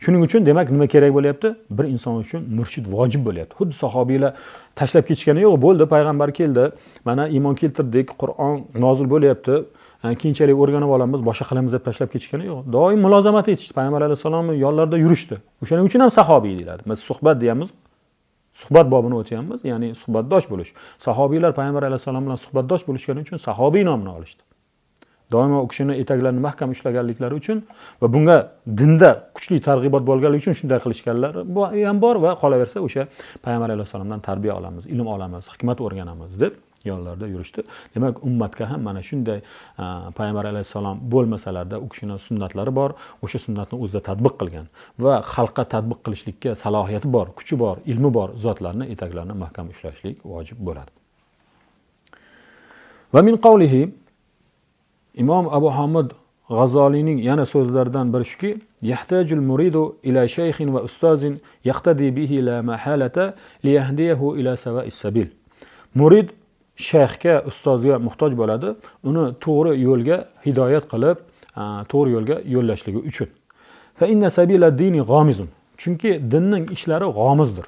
Shuning uchun demak nima kerak bo'lyapti? Bir inson uchun murshid vojib bo'lyapti. Xuddi sahobiylar tashlab ketishgani yo'q, bo'ldi, payg'ambar keldi. Mana iymon keltirdik, Qur'on nozil bo'lyapti. Keyinchalik o'rganib olamiz, boshqa qilamiz deb tashlab ketishgani yo'q. Doim mulozamat etishdi. Payg'ambar alayhisolamning yo'llarida yurishdi. O'shaning uchun ham sahobiy deyiladi. Biz suhbat deyamiz. Suhbat bobini o'tyapmiz, ya'ni suhbatdosh bo'lish. Sahobiylar payg'ambar alayhisolam bilan suhbatdosh bo'lishgani uchun sahobiy nomini olishdi. Doimo u kishining etaklarini mahkam ushlaganliklari uchun va bunga dinda kuchli targ'ibot bo'lganligi uchun shunday qilishganlari bu ham bor va qolaversa o'sha payg'ambar alayhisolamdan tarbiya olamiz, ilm olamiz, hikmat o'rganamiz deb yo'llarda yurishdi. Demak, ummatga ham mana shunday payg'ambar alayhisalom bo'lmasalarda u kishining sunnatlari bor, o'sha sunnatni o'zida tatbiq qilgan va xalqqa tatbiq qilishlikka salohiyati bor, kuchi bor, ilmi bor zotlarni etaklarini mahkam ushlashlik vojib bo'ladi. Va min qawlihi, Imom Abu Hamid G'azolining yana so'zlaridan biri shuki, yahtajul muridu ila shaykhin va ustazin yaqtadi bihi la mahalata li yahdiyahu ila sawa'is sabil. Murid shayxga, ustozga muhtoj bo'ladi, uni to'g'ri yo'lga hidoyat qilib, to'g'ri yo'lga yo'llashligi uchun. Fa inna sabila dini g'amizun. Chunki dinning ishlari g'omizdir.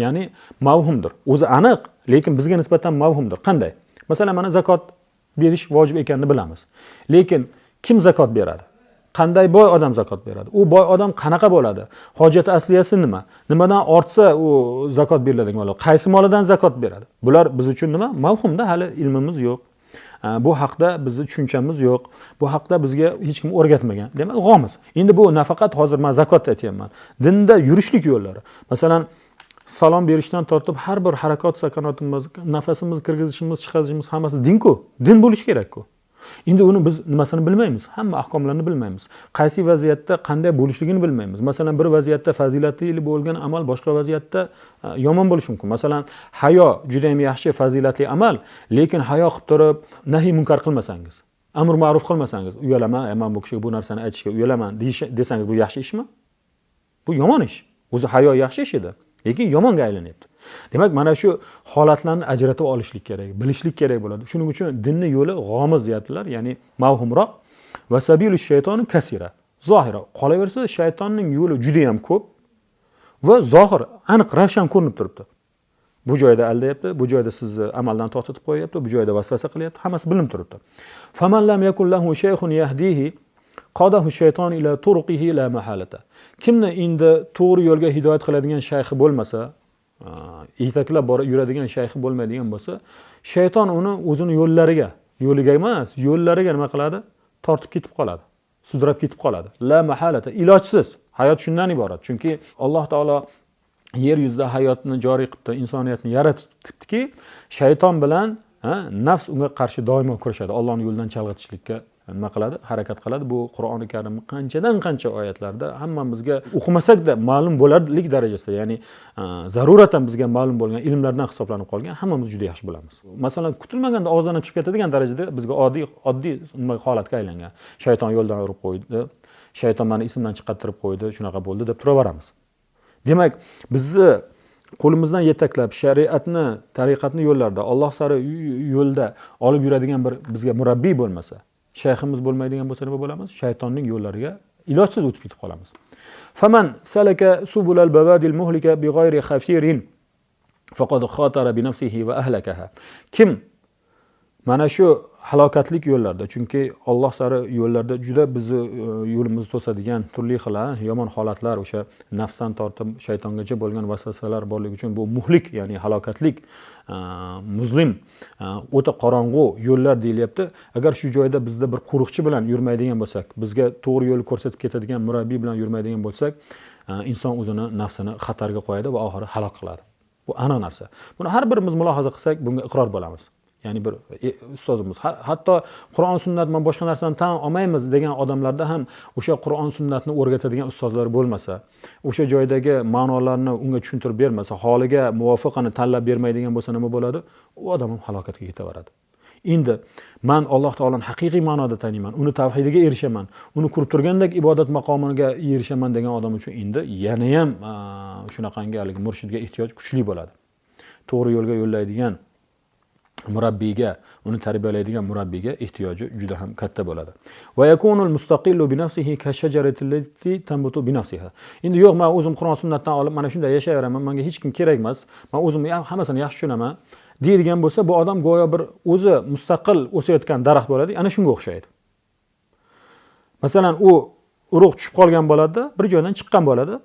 Ya'ni mavhumdir. O'zi aniq, lekin bizga nisbatan mavhumdir. Qanday? Masalan, mana zakot berish vojib ekanini bilamiz. Lekin kim zakot beradi? Qanday boy odam zakot beradi? U boy odam qanaqa bo'ladi? Hojati asliyasi nima? Nimadan ortsa u zakot beriladigan bo'ladi? Qaysi molidan zakot beradi? Bular biz uchun nima? Mavhumda hali ilmimiz yo'q. Bu haqda bizning tushunchamiz yo'q. Bu haqda bizga hech kim o'rgatmagan. Demak, g'omiz. Endi bu nafaqat hozir men zakot aytyapman. Dinda yurishlik yo'llari. Masalan, salom berishdan tortib har bir harakat sakonatimiz, nafasimizni kirgizishimiz, chiqarishimiz hammasi din-ku. Din bo'lish kerak-ku. Endi uni biz nimasini bilmaymiz, hamma ahkomlarni bilmaymiz. Qaysi vaziyatda qanday bo'lishligini bilmaymiz. Masalan, bir vaziyatda fazilatli bo'lgan amal boshqa vaziyatda yomon bo'lishi mumkin. Masalan, hayo juda ham yaxshi fazilatli amal, lekin hayo qilib turib nahiy munkar qilmasangiz, amr ma'ruf qilmasangiz, uyalaman, men bu kishiga bu narsani aytishga uyalaman desangiz, bu yaxshi ishmi? Bu yomon ish. O'zi hayo yaxshi ish edi, lekin yomonga aylanyapti. Demak, mana shu holatlarni ajratib olishlik kerak, bilishlik kerak bo'ladi. Shuning uchun dinni yo'li g'omiz deyaptilar, ya'ni mavhumroq. Va sabilu shaytoni kasira. Zohira. Qolaversa, shaytonning yo'li juda ham ko'p va zohir, aniq, ravshan ko'rinib turibdi. Bu joyda aldayapti, bu joyda sizni amaldan to'xtatib qo'yapti, bu joyda vasvasa qilyapti, hammasi bilinib turibdi. Faman lam yakul lahu shaykhun yahdihi qadahu shayton ila turqihi la mahalata. Kimni endi to'g'ri yo'lga hidoyat qiladigan shayxi bo'lmasa, yetaklab borib yuradigan shayxi bo'lmaydigan bo'lsa, shayton uni o'zini yo'liga emas, yo'llariga nima qiladi? Tortib ketib qoladi. Sudrab ketib qoladi. La mahalata, ilojsiz. Hayot shundan iborat. Chunki Alloh taolo yer yuzida hayotni joriy qilibdi, insoniyatni yaratibdiki, shayton bilan nafs unga qarshi doimo kurashadi. Allohning yo'lidan chalg'itishlikka nima qiladi? Harakat qiladi. Bu Qur'oni Karim qancha oyatlarda hammamizga o'qimasak-da ma'lum bo'ladilik darajasida, ya'ni zaruratan bizga ma'lum bo'lgan ilmlardan hisoblanib qolgan, hammamiz juda yaxshi bilamiz. Masalan, kutilmaganda og'izdan chiqib ketadigan darajada bizga oddiy holatga aylangan. Shayton yo'ldan urib qo'ydi, shayton meni esimdan chiqartirib qo'ydi, shunaqa bo'ldi deb turaveramiz. Demak, bizni qo'limizdan yetaklab shariatni, tariqatni yo'llarda, Alloh sari yo'lda olib yuradigan bir bizga murabbiy bo'lmasa, shayximiz bo'lmaydigan bo'lsa nima bo'lamiz? Shaytonning yo'llariga ilojsiz o'tib ketib qolamiz. Faman salaka subulal bawadil muhlika bighayri khafirin faqad khatara bi nafsihi va ahlakaha. Kim mana shu halokatlik yo'llarda, chunki Alloh sari yo'llarda juda bizni yo'limizni to'sadigan turli xil yomon holatlar, o'sha nafsdan tortib shaytongacha bo'lgan vasvasalar borligi uchun bu muhlik, ya'ni halokatlik, muzlim, o'ta qorong'u yo'llar deyilyapti. Agar shu joyda bizda bir qo'riqchi bilan yurmaydigan bo'lsak, bizga to'g'ri yo'l ko'rsatib ketadigan murabbiy bilan yurmaydigan bo'lsak, inson o'zini nafsini xatarga qo'yadi va oxiri halok qiladi. Bu aniq narsa. Buni har birimiz mulohaza qilsak, bunga iqror bo'lamiz. Ya'ni bir ustozimiz, hatto Qur'on sunnat men boshqa narsadan tan olmaymiz degan odamlarda ham o'sha Qur'on sunnatni o'rgatadigan ustozlar bo'lmasa, o'sha joydagi ma'nolarni unga tushuntirib bermasa, holiga muvofiqani tanlab bermaydigan bo'lsa nima bo'ladi? U odam ham halokatga ketaveradi. Endi men Alloh taolani haqiqiy ma'noda taniyman, uni tavhidiga erishaman, uni ko'rib turgandek ibodat maqomiga erishaman degan odam uchun endi yana ham shunaqangi murshidga ehtiyoj kuchli bo'ladi. To'g'ri yo'lga yo'llaydigan murabbiyga, uni tarbiyalaydigan murabbiyga ehtiyoji juda ham katta bo'ladi. Va yakunul mustaqillu bi nafsihi ka shajaratillati tambutu bi nafsiha. Endi yo'q, men o'zim Qur'on sunnatdan olib mana shunday yashayveraman, menga hech kim kerak emas, men o'zim hammasini yaxshi tushunaman deydigan bo'lsa, bu odam go'yo bir o'zi mustaqil o'sayotgan daraxt bo'ladi, ana shunga o'xshaydi. Masalan, u urug' tushib qolgan bo'ladi, bir joydan chiqqan bo'ladi,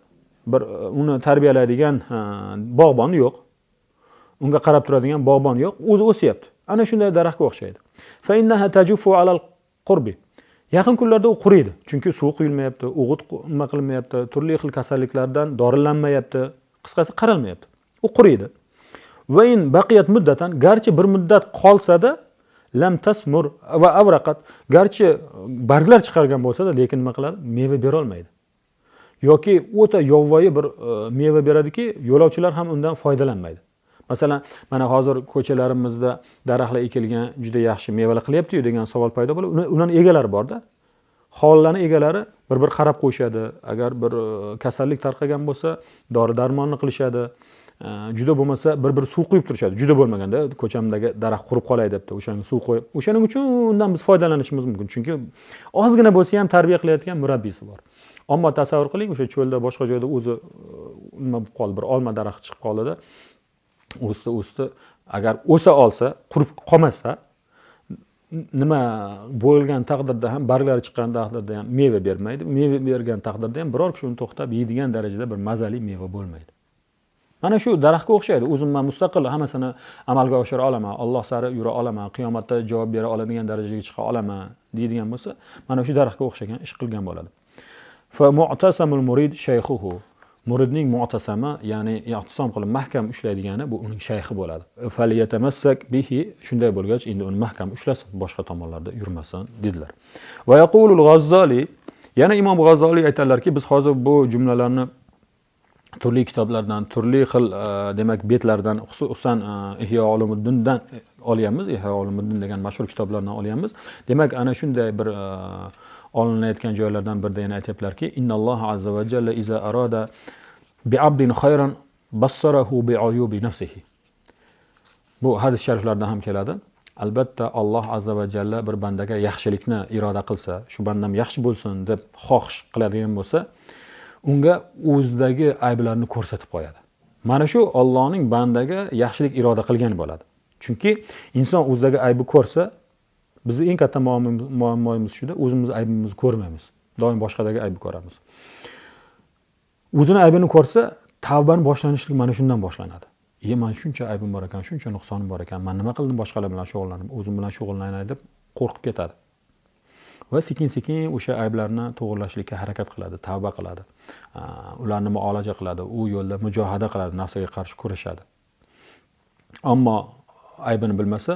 bir uni tarbiyalaydigan bog'bon yo'q. Unga qarab turadigan bog'bon yo'q, o'zi o'syapti. Ana shunday daraxtga o'xshaydi. Fa innaha tajufu alal qurbi. Yaqin kunlarda u quriydi. Chunki suv quyilmayapti, o'g'it nima qilinmayapti, turli xil kasalliklardan dorilanmayapti, qisqasi qaralmayapti. U quriydi. Va in baqiyat muddatan, garchi bir muddat qolsa-da, lam tasmur va avraqat, garchi barglar chiqargan bo'lsa-da, lekin nima qiladi? Meva bera olmaydi. Yoki o'ta yovvoyi bir meva beradiki, yo'lovchilar ham undan foydalanmaydi. Masalan, mana hozir ko'chalarimizda daraxtlar ekilgan, juda yaxshi mevalar qilyapti-yu degan savol paydo bo'ladi. Ularning egalari bor-da. Hovlilarning egalari bir qarab qo'yishadi. Agar bir kasallik tarqagan bo'lsa, dori-darmonni qilishadi. Juda bo'lmasa bir suv quyib turishadi. Juda bo'lmaganda ko'chamdagi daraxt qurib qolay debdi, o'shanga suv qo'yib. O'shaning uchun undan biz foydalanishimiz mumkin. Chunki ozgina bo'lsa ham tarbiya qilayotgan murabbiysi bor. Ammo tasavvur qiling, o'sha cho'lda boshqa joyda o'zi nima bo'lib qoldi, bir olma daraxti chiqib qoldi-da. O'sdi, agar o'sa olsa, qurib qolmasa, nima bo'lgan taqdirda ham, barglari chiqqan taqdirda ham meva bermaydi. Meva bergan taqdirda ham biror kishi uni to'xtab yeydigan darajada bir mazali meva bo'lmaydi. Mana shu daraxtga o'xshaydi. O'zim men mustaqil hammasini amalga oshira olaman, Alloh sari yura olaman, qiyomatda javob bera oladigan darajaga chiqa olaman deydigan bo'lsa, mana shu daraxtga o'xshagan ish qilgan bo'ladi. Fa mu'tasamul murid shaykhuhu. Muridning mu'tasama, ya'ni i'tisom qilib mahkam ushlaydigani bu uning shayxi bo'ladi. Faliyatamassak bihi, shunday bo'lgach, endi uni mahkam ushlasin, boshqa tomonlarda yurmasin dedilar. Va yaqulul G'azzali, yana Imom G'azzali aytadilarki, biz hozir bu jumlalarni turli kitoblardan, turli xil demak betlardan, xususan Ihyo Ulumuddindan olyapmiz. Ihyo Ulumuddin degan mashhur kitoblardan olyapmiz. Demak, ana shunday bir olinayotgan joylardan birida yana aytiblarki, Innalloha azza va jalla iza arada bi'abdin khayran bassarahu bi'ayubi nafsihi. Bu hadis shariflarda ham keladi. Albatta Alloh azza va jalla bir bandaga yaxshilikni iroda qilsa, shu bandam yaxshi bo'lsin deb xohish qiladigan bo'lsa, unga o'zidagi ayblarni ko'rsatib qo'yadi. Mana shu Allohning bandaga yaxshilik iroda qilgani bo'ladi. Chunki inson o'zidagi aybi ko'rsa, bizni eng katta muammoimiz shuda, o'zimiz aybimizni ko'rmaymiz. Doim boshqadagi aybni ko'ramiz. O'zini aybini ko'rsa, Tavbani boshlanishlik mana shundan boshlanadi. Men shuncha aybim bor ekan, shuncha nuqsonim bor ekan, men nima qildim boshqalar bilan shug'ullanib, o'zim bilan shug'ullanay deb qo'rqib ketadi. Va sekin-sekin o'sha ayblarni to'g'rilashlikka harakat qiladi, tavba qiladi. Ularni muolaja qiladi, u yo'lda mujohada qiladi, nafsiga qarshi kurashadi. Ammo aybini bilmasa,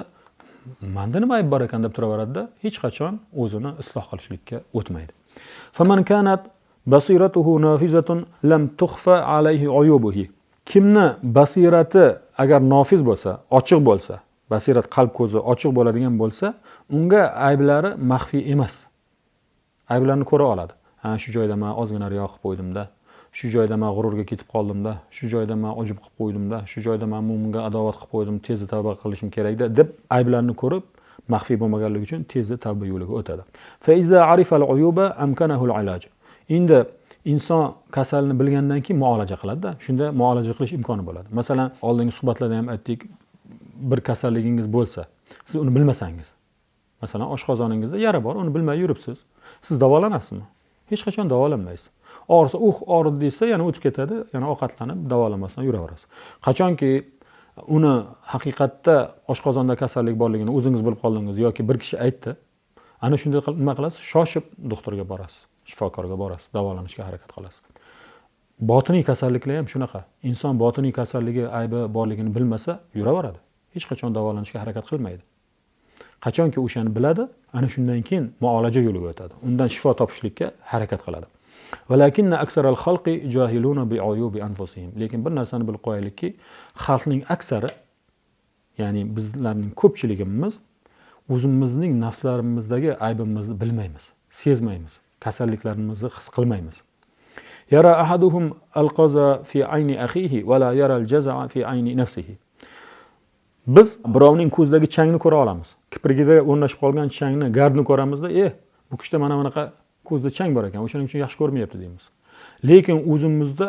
menda nima ayb bor ekan deb turaveradi-da, hech qachon o'zini isloh qilishlikka o'tmaydi. Faman kanat basiratuhu nafizatun lam tukhfa alayhi uyubuhu. Kimni basirati agar nofiz bo'lsa, ochiq bo'lsa, basirat qalb ko'zi ochiq bo'ladigan bo'lsa, unga ayblari maxfiy emas. Ayblarni ko'ra oladi. Shu joyda men ozgina riyo qilib qo'ydim-da, shu joyda men g'ururga ketib qoldim-da, shu joyda men ujub qilib qo'ydim-da, shu joyda men bunga adovat qilib qo'ydim, tezda tavba qilishim kerak-da deb ayblarni ko'rib, maxfiy bo'lmaganligi uchun tezda tavba yo'liga o'tadi. Fa iza arifa al-uyuba amkanahu al-ilaj. Endi inson kasalni bilgandan keyin muolaja qiladi-da. Shunda muolaja qilish imkoni bo'ladi. Masalan, oldingi suhbatlarda ham aytdik, bir kasalligingiz bo'lsa, siz uni bilmasangiz, masalan, oshqozoningizda yara bor, uni bilmay yuribsiz. Siz davolanasizmi? Hech qachon davolanmaysiz. Og'risa, og'ridi desa, yana o'tib ketadi, yana ovqatlanib davolamasdan yuraverasiz. Qachonki uni haqiqatda oshqozonda kasallik borligini o'zingiz bilib qoldingiz yoki bir kishi aytdi, ana shunda nima qilasiz? Shoshib doktorga borasiz, shifokorga borasiz, davolanishga harakat qilasiz. Botiniy kasalliklar ham shunaqa. Inson botiniy kasalligi aybi borligini bilmasa, yuraveradi. Hech qachon davolanishga harakat qilmaydi. Qachonki o'shani biladi, ana shundan keyin muolaja yo'liga o'tadi. Undan shifo topishlikka harakat qiladi. Walakinna aksaral xalqi jahiluna bi uyubi anfusihim. Lekin bir narsani bilib qo'yaylikki, xalqning aksari, ya'ni bizlarning ko'pchiligimiz o'zimizning nafslarimizdagi aybimizni bilmaymiz, sezmaymiz, kasalliklarimizni his qilmaymiz. Yara ahaduhum alqaza fi ayni akhihi va la yara al-jaza'a fi ayni nafsihi. Biz birovning ko'zidagi changni ko'ra olamiz. Kiprigida o'rnashib qolgan changni, gardni ko'ramizda, bu kishida mana bunaqa ko'zda chang bor ekan, o'shaning uchun yaxshi ko'rmayapti deymiz. Lekin o'zimizda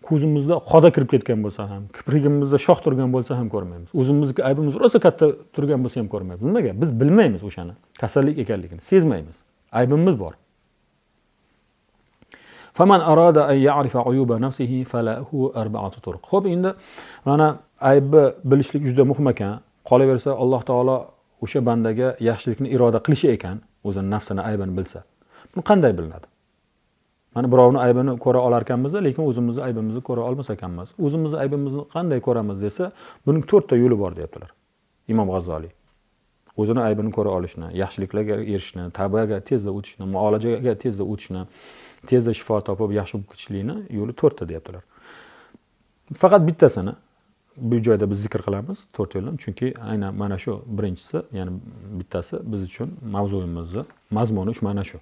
ko'zimizda xoda kirib ketgan bo'lsa ham, kiprigimizda shoh turgan bo'lsa ham ko'rmaymiz. O'zimizga aybimiz rosa katta turgan bo'lsa ham ko'rmaymiz. Nimaga? Biz bilmaymiz o'shani, kasallik ekanligini, sezmaymiz. Aybimiz bor. Faman arada an ya'rifa uyuba nafsihi falahu arba'atu turuq. Xo'p, endi mana aybni bilishlik juda muhim ekan. Qolaversa Alloh taolo o'sha bandaga yaxshilikni iroda qilishi ekan, o'zini nafsini aybini bilsa. Buni qanday bilinadi? Mana birovning aybini ko'ra olar ekanmiz, lekin o'zimizning aybimizni ko'ra olmas ekanmiz. O'zimizning aybimizni qanday ko'ramiz desa, buning 4 ta yo'li bor deyaptilar. Imom G'azzoliy. O'zini aybini ko'ra olishni, yaxshiliklarga erishishni, tavbaga tezda o'tishni, muolajaga tezda o'tishni, tezda shifo topib yaxshi bo'lib ketishlikni yo'li 4 ta deyaptilar. Faqat bittasini bu joyda biz zikr qilamiz, 4 yo'ldan, chunki aynan mana shu birinchisi, ya'ni bittasi biz uchun mavzuyimizni mazmuni mana shu.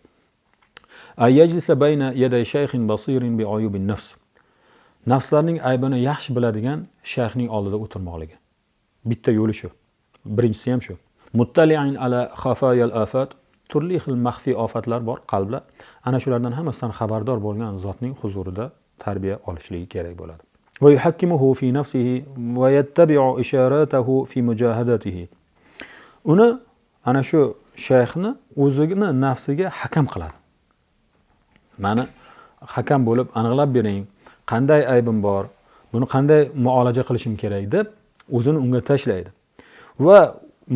Ayajlisa bayna yaday shaykhin basirin bi uyubin nafs. Nafslarning aybini yaxshi biladigan shayxning oldida o'tirmoqligi. Bitta yo'li shu. Birinchisi ham shu. Muttali'in ala khafayal afat. Turli xil maxfiy ofatlar bor qalbda. Ana shulardan hammasidan xabardor bo'lgan zotning huzurida tarbiya olishligi kerak bo'ladi. Va yuhakkimuhu fi nafsihi va yattabi'u isharatahu fi mujahadatihi. Uni ana shu shayxni o'zini nafsiga hakam qiladi. Mani hakam bo'lib aniqlab bering, qanday aybim bor, buni qanday muolaja qilishim kerak deb o'zini unga tashlaydi. Va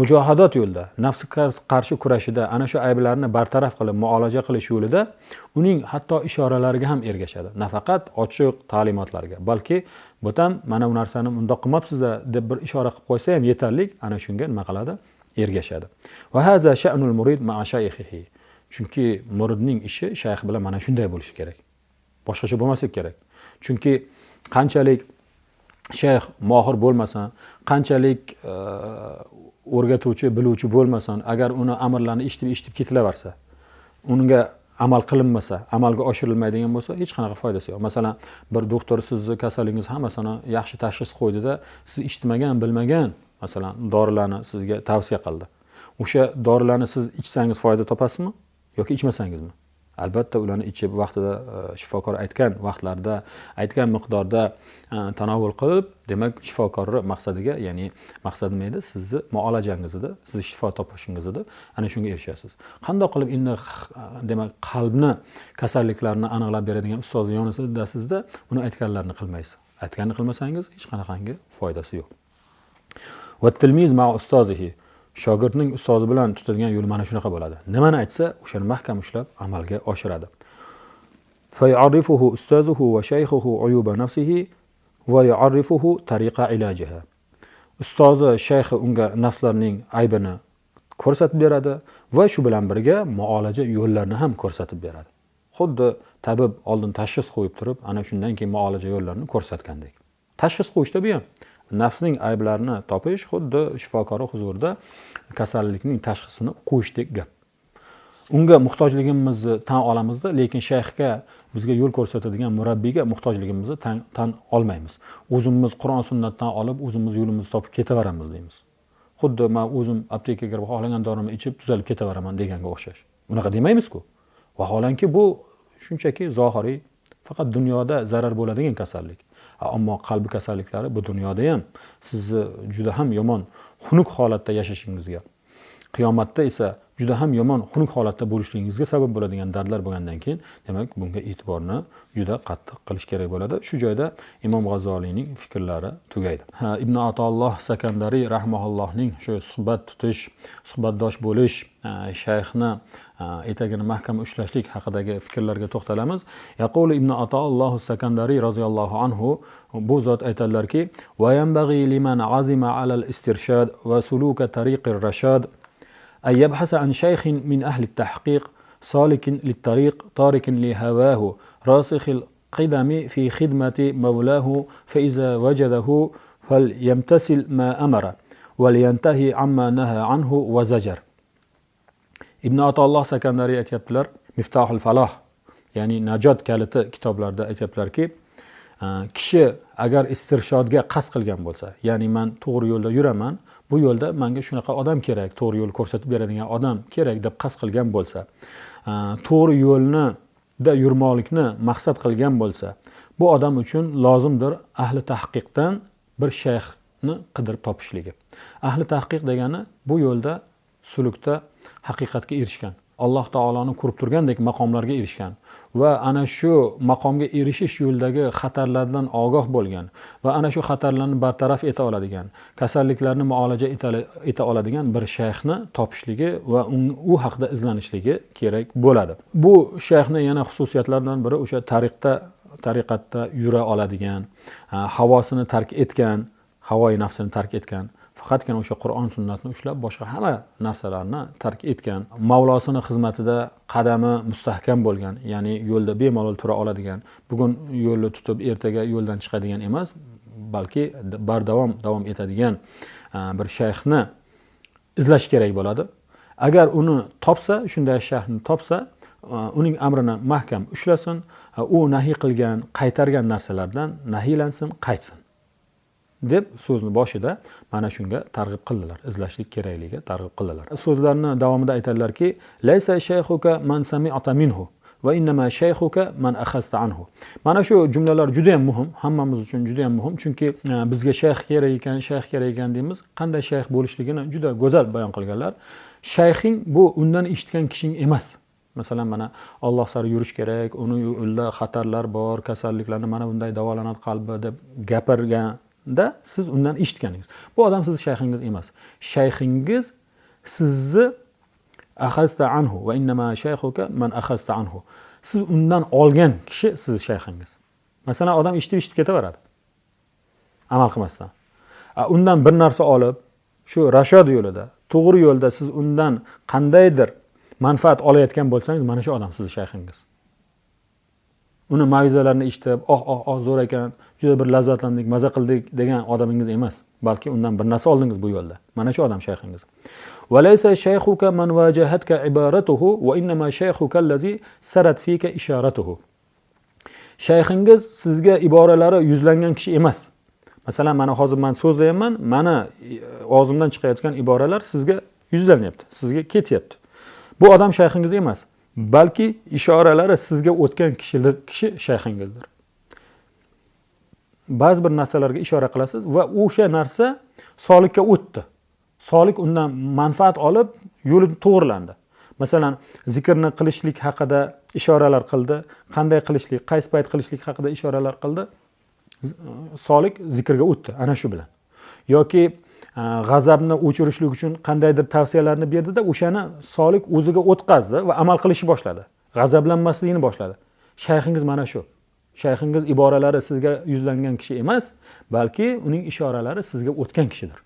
mujohadat yo'lida, nafsga qarshi kurashida ana shu ayblarni bartaraf qilib muolaja qilish yo'lida uning hatto ishoralariga ham ergashadi. Nafaqat ochiq ta'limotlarga, balki bo'tam mana bu narsani bundoq qilmabsiz-da deb bir ishora qilib qo'ysa ham yetarli, ana shunga nima qiladi? Ergashadi. Va haza sha'nul murid ma'a shaykhihi. Chunki muridning ishi shayx bilan mana shunday bo'lishi kerak. Boshqacha bo'lmasligi kerak. Chunki qanchalik shayx mohir bo'lmasin, qanchalik o'rgatuvchi, biluvchi bo'lmasin, agar uni amrlarni eshitib ketilaversa, unga amal qilinmasa, amalga oshirilmaydigan bo'lsa, hech qanaqa foydasi yo'q. Masalan, bir doktor sizni kasalligingiz hammasini yaxshi tashxis qo'ydi-da, siz eshitmagan, bilmagan, masalan, dorilarni sizga tavsiya qildi. O'sha dorilarni siz ichsangiz foyda topasizmi yoki ichmasangizmi? Albatta ularni ichib vaqtida shifokor aytgan vaqtlarda, aytgan miqdorda tanovul qilib, demak shifokorning maqsadiga, ya'ni maqsad nima edi? Sizni muolajangizda, siz shifo topishingizda ana shunga erishasiz. Qanday qilib endi demak qalbni kasalliklarini aniqlab beradigan ustoz yonida sizda uni aytganlarini qilmaysiz. Aytganini qilmasangiz hech qanaqangi foydasi yo'q. Va tilmiz ma ustozihi. Shogirdning ustozi bilan tutadigan yo'l mana shunaqa bo'ladi. Nimani aytsa, o'shani mahkam ushlab amalga oshiradi. Fa yu'arrifuhu ustozuhu va shaykhuhu uyuba nafsihi va yu'arrifuhu tariqa ilajiha. Ustozi, shayxi unga nafslarning aybini ko'rsatib beradi va shu bilan birga muolaja yo'llarini ham ko'rsatib beradi. Xuddi tabib oldin tashxis qo'yib turib, ana shundan keyin muolaja yo'llarini ko'rsatgandek. Tashxis qo'yishda bu ham nafsning ayblarini topish xuddi shifokori huzurida kasallikning tashxisini qo'yishdek gap. Unga muhtojligimizni tan olamizda, lekin shayxga bizga yo'l ko'rsatadigan murabbiyga muhtojligimizni tan olmaymiz. O'zimiz Qur'on sunnatdan olib, o'zimiz yo'limizni topib ketaveramiz deymiz. Xuddi men o'zim aptekaga kirib xohlagan dorimni ichib tuzalib ketaveraman deganga o'xshash. Unaqa demaymiz-ku. Vaholanki bu shunchaki zohiriy, faqat dunyoda zarar bo'ladigan kasallik. Ammo qalbi kasalliklari bu dunyoda ham sizni juda ham yomon, xunuk holatda yashashingizga, qiyomatda esa juda ham yomon, xunuk holatda bo'lishligingizga sabab bo'ladigan dardlar bo'lgandan keyin, demak, bunga e'tiborni juda qattiq qilish kerak bo'ladi. Shu joyda Imom G'azzoliyning fikrlari tugaydi. Ibn Atolloh Sakandariy rahimahullohning shu suhbatdosh bo'lish, shayxni etagini mahkam ushlashlik haqidagi fikrlarga to'xtalamiz. Yaqulu Ibn Atolloh Sakandariy roziyallohu anhu bu zot aytadilarki: "Va yanbaghi liman azima alal istirshad va suluka tariqir rashad أن يبحث عن شيخ من أهل التحقيق سالك للطريق تارك لهواه راسخ القدم في خدمة مولاه فإذا وجده فليمتثل ما أمر ولينتهي عما نهى عنه وزجر." Ibn Atolloh Sakandariy aytibdilar, Miftahul Faloh, ya'ni najot kaliti kitoblarda aytibdilarki, kishi agar istirshodga qasd qilgan bo'lsa, ya'ni men to'g'ri yo'lda yuraman, bu yo'lda menga shunaqa odam kerak, to'g'ri yo'l ko'rsatib beradigan odam kerak deb qasd qilgan bo'lsa, to'g'ri yo'lni da yurmoqlikni maqsad qilgan bo'lsa, bu odam uchun lozimdir ahli tahqiqdan bir shayxni qidirib topishligi. Ahli tahqiq degani bu yo'lda sulukda haqiqatga erishgan, Alloh taoloni ko'rib turgandek maqomlarga erishgan va ana shu maqomga erishish yo'lidagi xatarlardan ogoh bo'lgan va ana shu xatarlarni bartaraf eta oladigan, kasalliklarni muolaja eta oladigan bir shayxni topishligi va u haqida izlanishligi kerak bo'ladi. Bu shayxni yana xususiyatlaridan biri o'sha tariqatda yura oladigan, havosini tark etgan, havoi nafsini tark etgan, faqatgina o'sha Qur'on sunnatni ushlab boshqa hamma narsalarni tark etgan, Mavlosini xizmatida qadami mustahkam bo'lgan, ya'ni yo'lda bemalol tura oladigan, bugun yo'lni tutib ertaga yo'ldan chiqadigan emas, balki davom etadigan bir shayxni izlash kerak bo'ladi. Agar uni topsa, shunday shayxni topsa, uning amrini mahkam ushlasin, u nahiy qilgan, qaytargan narsalardan nahiylansin, qaytsin deb so'zni boshida mana shunga targ'ib qildilar, izlashlik kerakligiga targ'ib qildilar. So'zlarni davomida aytadilarki: "Laysa shayxuka man sami'ta minhu va innama shayxuka man akhazta anhu." Mana shu jumlalar juda ham muhim, hammamiz uchun juda ham muhim, chunki bizga shayx kerak ekan deymiz. Qanday shayx bo'lishligini juda go'zal bayon qilganlar. Shayxing bu undan eshitgan kishing emas. Masalan, mana Alloh sari yurish kerak, uni yo'lda xatarlar bor, kasalliklarni mana bunday davolanadi qalbi deb gapirganda siz undan eshitganingiz. Bu odam siz shayxingiz emas. Shayxingiz sizni akhazta anhu va innama shayxuka man akhazta anhu. Siz undan olgan kishi siz shayxingiz. Masalan, odam eshitib ketaveradi, amal qilmasdan. Undan bir narsa olib, shu rashod yo'lida, to'g'ri yo'lda siz undan qandaydir manfaat olayotgan bo'lsangiz, mana shu odam siz shayxingiz. Uni ma'ruzalarini eshitib, zo'r ekan, juda bir lazzatlandik, maza qildik degan odamingiz emas, balki undan bir narsa oldingiz bu yo'lda. Mana shu odam shayxingiz. Va laysa shaykhuka man wajahatka ibaratuhu va innama shaykhuka allazi sarat fika isharatuhu. Shayxingiz sizga iboralari yuzlangan kishi emas. Masalan, mana hozir men so'zlayapman, mana og'zimdan chiqayotgan iboralar sizga yuzlanyapti, sizga ketyapti. Bu odam shayxingiz emas, balki ishoralari sizga o'tgan kishi shayxingizdir. Ba'zi bir narsalarga ishora qilasiz va o'sha narsa solikka o'tdi. Solik undan manfaat olib, yo'li to'g'rilandi. Masalan, zikrni qilishlik haqida ishoralar qildi, qanday qilishlik, qaysi payt qilishlik haqida ishoralar qildi. solik zikrga o'tdi ana shu bilan. Yoki g'azabni o'chirishlik uchun qandaydir tavsiyalarni berdida, o'shani solik o'ziga o'tkazdi va amal qilishni boshladi. G'azablanmasligini boshladi. Shayxingiz mana shu. Shayxingiz iboralari sizga yuzlangan kishi emas, balki uning ishoralari sizga o'tgan kishidir.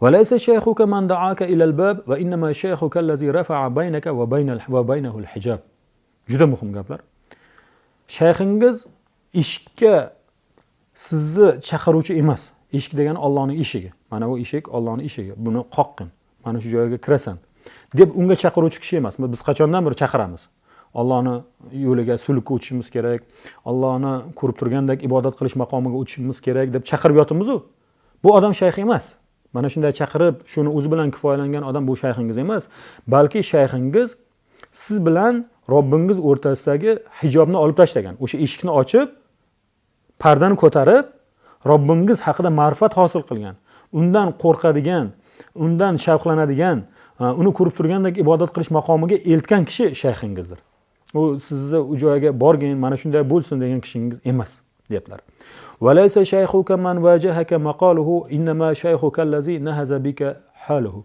Walaysa shaykhuka man da'aka ila al-bab va innama shaykhuka allazi rafa'a baynaka va baynahu al-hijab. Juda muhim gaplar. Shayxingiz eshikka sizni chaqiruvchi emas. Eshik degani Allohning eshigi. Mana bu eshik Allohning eshigi. Buni qoqqin. Mana shu joyga kirasan deb unga chaqiruvchi kishi emas. Biz qachondan beri chaqiramiz. Allohni yo'liga sulukka o'tishimiz kerak. Allohni ko'rib turgandek ibodat qilish maqomiga o'tishimiz kerak deb chaqirib yotimiz-ku. Bu odam shayx emas. Mana shunday chaqirib, shuni o'zi bilan kifoyalangan odam bu shayxingiz emas, balki shayxingiz siz bilan Robbingiz o'rtasidagi hijobni olib tashlagan. O'sha eshikni ochib, pardani ko'tarib, Robbingiz haqida ma'rifat hosil qilgan. Undan qo'rqadigan, undan shavqlanadigan, uni ko'rib turgandek ibodat qilish maqomiga eltgan kishi shayxingizdir. U sizni u joyga borgin, mana shunday bo'lsin degan kishingiz emas, deyaplar. Walaysa shaykhuka man wajahaka maqaluhu innama shaykhuka allazi nahaza bika haluhu.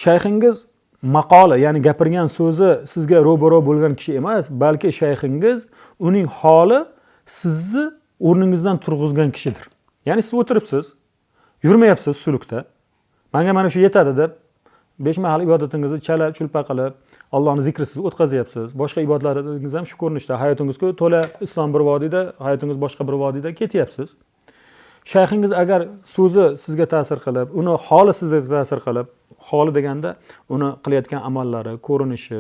Shayxingiz maqoli, ya'ni gapirgan so'zi sizga ro'baro bo'lgan kishi emas, balki shayxingiz uning holi sizni o'rningizdan turg'izgan kishidir. Ya'ni siz o'tiribsiz, yurmayapsiz sulukda. Menga mana shu yetadi deb 5 mahal ibodatingizni chala chulpa qilib, Allohni zikrisiz o'tkazyapsiz. Boshqa ibodatlaringiz ham shu ko'rinishda. Hayotingizga to'la islom bir vodiyda, hayotingiz boshqa bir vodiyda ketyapsiz. Shayxingiz agar so'zi sizga ta'sir qilib, uni holi sizga ta'sir qilib, holi deganda uni qilayotgan amallari, ko'rinishi,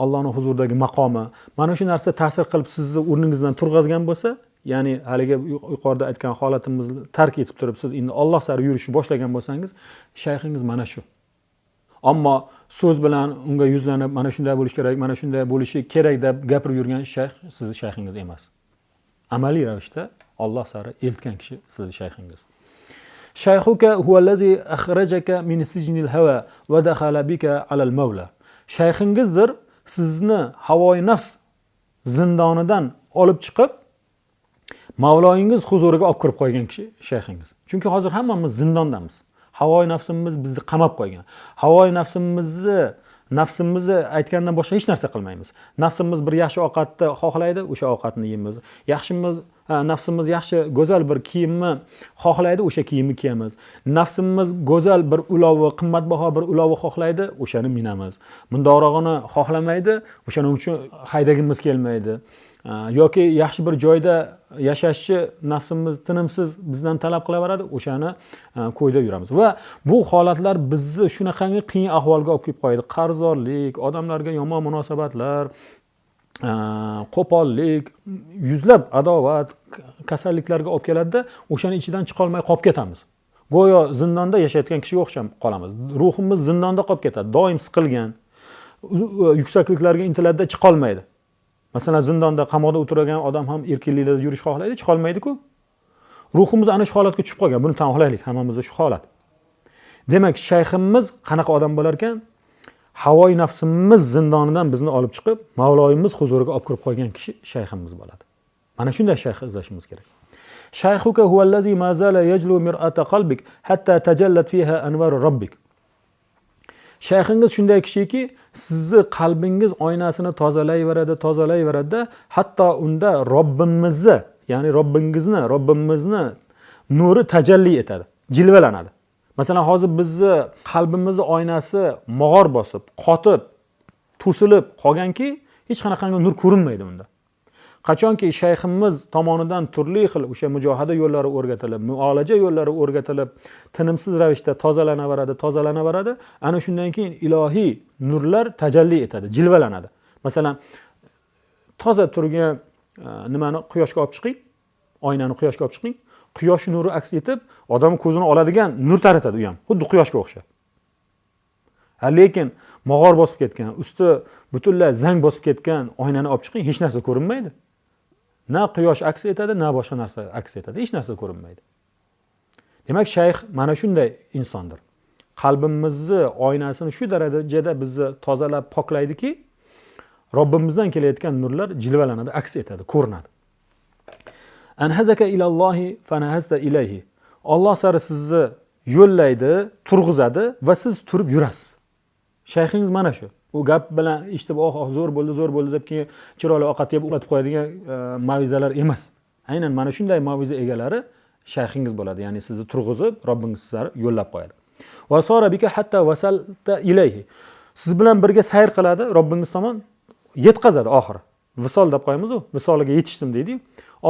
Allohning huzuridagi maqomi, mana shu narsa ta'sir qilib sizni o'rningizdan turg'azgan bo'lsa, ya'ni haligi yuqorida aytgan holatimizni tark etib turib siz endi Alloh sari yurishni boshlagan bo'lsangiz, shayxingiz mana shu. Ammo so'z bilan unga yuzlanib, mana shunday bo'lish kerak, mana shunday bo'lishi kerak deb gapirib yurgan shayx sizning shayxingiz emas. Amaliy ravishda Alloh sari eltgan kishi sizning shayxingiz. Shaykhuka huvallazi akhrajaka min sijnil hawa va dakhala bika ala al-mawla. Shayxingizdir sizni havoyi nafs zindonidan olib chiqib Mavloyingiz huzuriga olib kirib qo'ygan kishi shayxingiz. Chunki hozir hammamiz zindondamiz. Havoyi nafsimiz bizni qamab qo'ygan. Havoyi nafsimizni aytgandan boshqa hech narsa qilmaymiz. Nafsimiz bir yaxshi ovqatni xohlaydi, o'sha ovqatni yeymiz. Nafsimiz yaxshi go'zal bir kiyimni xohlaydi, o'sha kiyimni kiyamiz. Nafsimiz go'zal bir ulovni, qimmatbaho bir ulovni xohlaydi, o'shani minamiz. Mundorog'ini xohlamaydi, o'shaning uchun haydagimiz kelmaydi. Yoki yaxshi bir joyda yashashni nafsimiz tinimsiz bizdan talab qilaveradi, o'shani qo'yda yuramiz. Va bu holatlar bizni shunaqangi qiyin ahvolga olib kelib qo'yadi. Qarzdorlik, odamlarga yomon munosabatlar, qo'pollik, yuzlab adovat, kasalliklarga olib keladi-da, o'shaning ichidan chiqa olmay qolib ketamiz. Go'yo zindonda yashayotgan kishiga o'xshab qolamiz. Ruhimiz zindonda qolib ketadi, doim siqilgan, yuksakliklarga intiladi, chiqa olmaydi. Masalan, zindonda, qamoqda o'tirgan odam ham erkinlikda yurish xohlaydi, chiqa olmaydi-ku. Ruhimiz ana shu holatga tushib qolgan. Buni tan olaylik, hammamizda shu holat. Demak, shayximiz qanaqa odam bo'lar ekan? Havoyi nafsimiz zindonidan bizni olib chiqib, Mavloyimiz huzuriga olib kirib qo'ygan kishi shayximiz bo'ladi. Mana shunday shayx izlashimiz kerak. Shaykhuka huvallazi ma zala yajlu mir'ata qalbik hatta tajallat fiha anvar rabbik. Shayxingiz shunday kishiki, sizni qalbingiz oynasini tozalayveradi, hatto unda Robbimizni, ya'ni Robbimizni nuri tajalli etadi, jilvalanadi. Masalan, hozir bizni qalbimizni oynasi mog'or bosib, qotib, to'silib qolganki, hech qanaqangi nur ko'rinmaydi unda. Qachonki shayximiz tomonidan turli xil o'sha mujohada yo'llari o'rgatilib, muolaja yo'llari o'rgatilib, tinimsiz ravishda tozalanaveradi, ana shundan keyin ilohiy nurlar tajalli etadi, jilvalanadi. Masalan, toza turgan nimani quyoshga olib chiqing, oynani quyoshga olib chiqing, quyosh nuri aks etib, odam ko'zini oladigan nur taratadi u ham, xuddi quyoshga o'xshab. Lekin mog'or bosib ketgan, usti butunlay zang bosib ketgan oynani olib chiqing, hech narsa ko'rinmaydi. Na quyosh aks etadi, na boshqa narsa aks etadi, hech narsa ko'rinmaydi. Demak, shayx mana shunday insondir. Qalbimizni oynasini shu darajada bizni tozalab poklaydiki, Robbimizdan kelayotgan nurlar jilvalanadi, aks etadi, ko'rinadi. Anhazaka ilallohi fanahazta ilayhi. Alloh sari sizni yo'llaydi, turg'izadi va siz turib yurasiz. Shayxingiz mana shu. U gap bilan eshitib, zo'r bo'ldi deb keyin chiroyli ovqat yeb uxlatib qo'yadigan mavizalar emas. Aynan mana shunday maviza egalari shayxingiz bo'ladi. Ya'ni sizni turg'izib, Robbingiz sari yo'llab qo'yadi. Va sora bika hatta vasalta ilayhi. Siz bilan birga sayr qiladi, Robbingiz tomon yetkazadi oxiri. Visol deb qo'yamiz-ku, visoliga yetishdim deydi.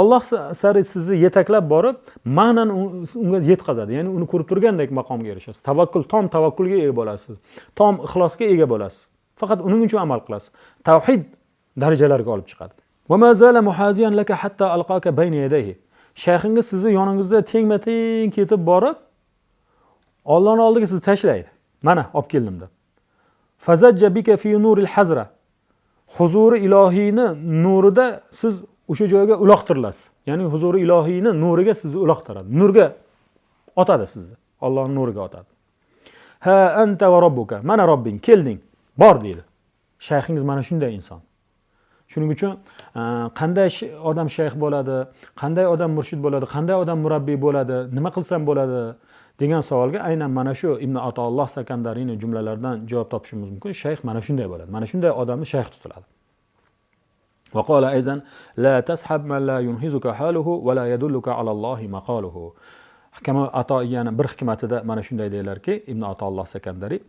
Alloh sari sizni yetaklab borib, ma'nan unga yetkazadi. Ya'ni uni ko'rib turgandek maqomga erishasiz. Tom tavakkulga ega bo'lasiz. Tom ixlosga ega bo'lasiz. Faqat uning uchun amal qilasiz. Tavhid darajalariga olib chiqadi. Va ma zala muhaziyan laka hatta alqaka bayna yadayhi. Shayxingiz sizni yoningizda tengma-teng ketib borib, Allohning oldiga sizni tashlaydi. Mana olib keldim deb. Fazajja bika fi nuril hazra. Huzuri ilohiyni nurida siz o'sha joyga uloqtirilasiz. Ya'ni huzuri ilohiyni nuriga sizni uloqtiradi. Nurga otadi sizni. Allohning nuriga otadi. Ha anta va robbuka. Mana Robbing, kelding. Bor deydi. Shayxingiz mana shunday inson. Shuning uchun qanday odam shayx bo'ladi, qanday odam murshid bo'ladi, qanday odam murabbiy bo'ladi, nima qilsam bo'ladi degan savolga aynan mana shu Ibn Atolloh Sakandariyning jumlalaridan javob topishimiz mumkin. Shayx mana shunday bo'ladi. Mana shunday odamni shayx tutiladi. Va qala ayzan la tashab man la yunhizuka haluhu va la yadulluka ala Allohi maqaluhu. Kama Ato yana bir hikmatida mana shunday deylarki, Ibn Atolloh Sakandariy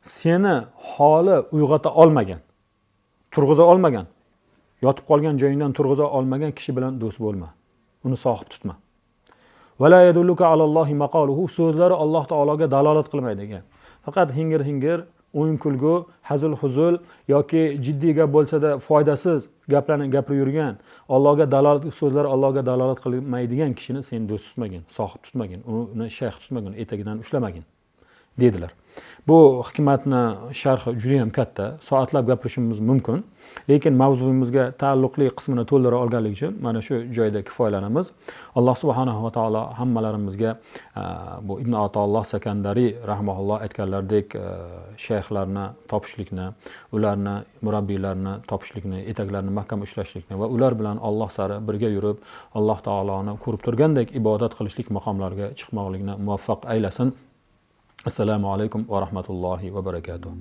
seni holi uyg'ota olmagan, turg'iza olmagan, yotib qolgan joyingdan turg'iza olmagan kishi bilan do'st bo'lma. Uni sohib tutma. Va la yadulluka alallohi maqaluhu so'zlari Alloh taologa dalolat qilmaydi degan. Faqat hingir, o'yin kulgu, hazil huzul yoki jiddiy gap bo'lsa-da foydasiz gaplarni gapirib yurgan, Allohga dalolat so'zlari Allohga dalolat qilmaydigan kishini sen do'st tutmagin, sohib tutmagin, uni shayx tutmagin, etagidan ushlamagin dedilar. Bu hikmatni sharhi juda ham katta, soatlab gapirishimiz mumkin, lekin mavzuyimizga taalluqli qismini to'ldira olganlik uchun mana shu joyda kifoyalanamiz. Alloh subhanahu va taolo hammalarimizga bu Ibn Atolloh Sakandariy rahimahulloh aytganlaridek shayxlarni topishlikni, ularni murabbiylarni topishlikni, etaklarini mahkam ushlashlikni va ular bilan Alloh sari birga yurib, Alloh taoloni ko'rib turgandek ibodat qilishlik maqomlariga chiqmoqlikni muvaffaq aylasin. Assalomu alaykum va rahmatullohi va barakatuh.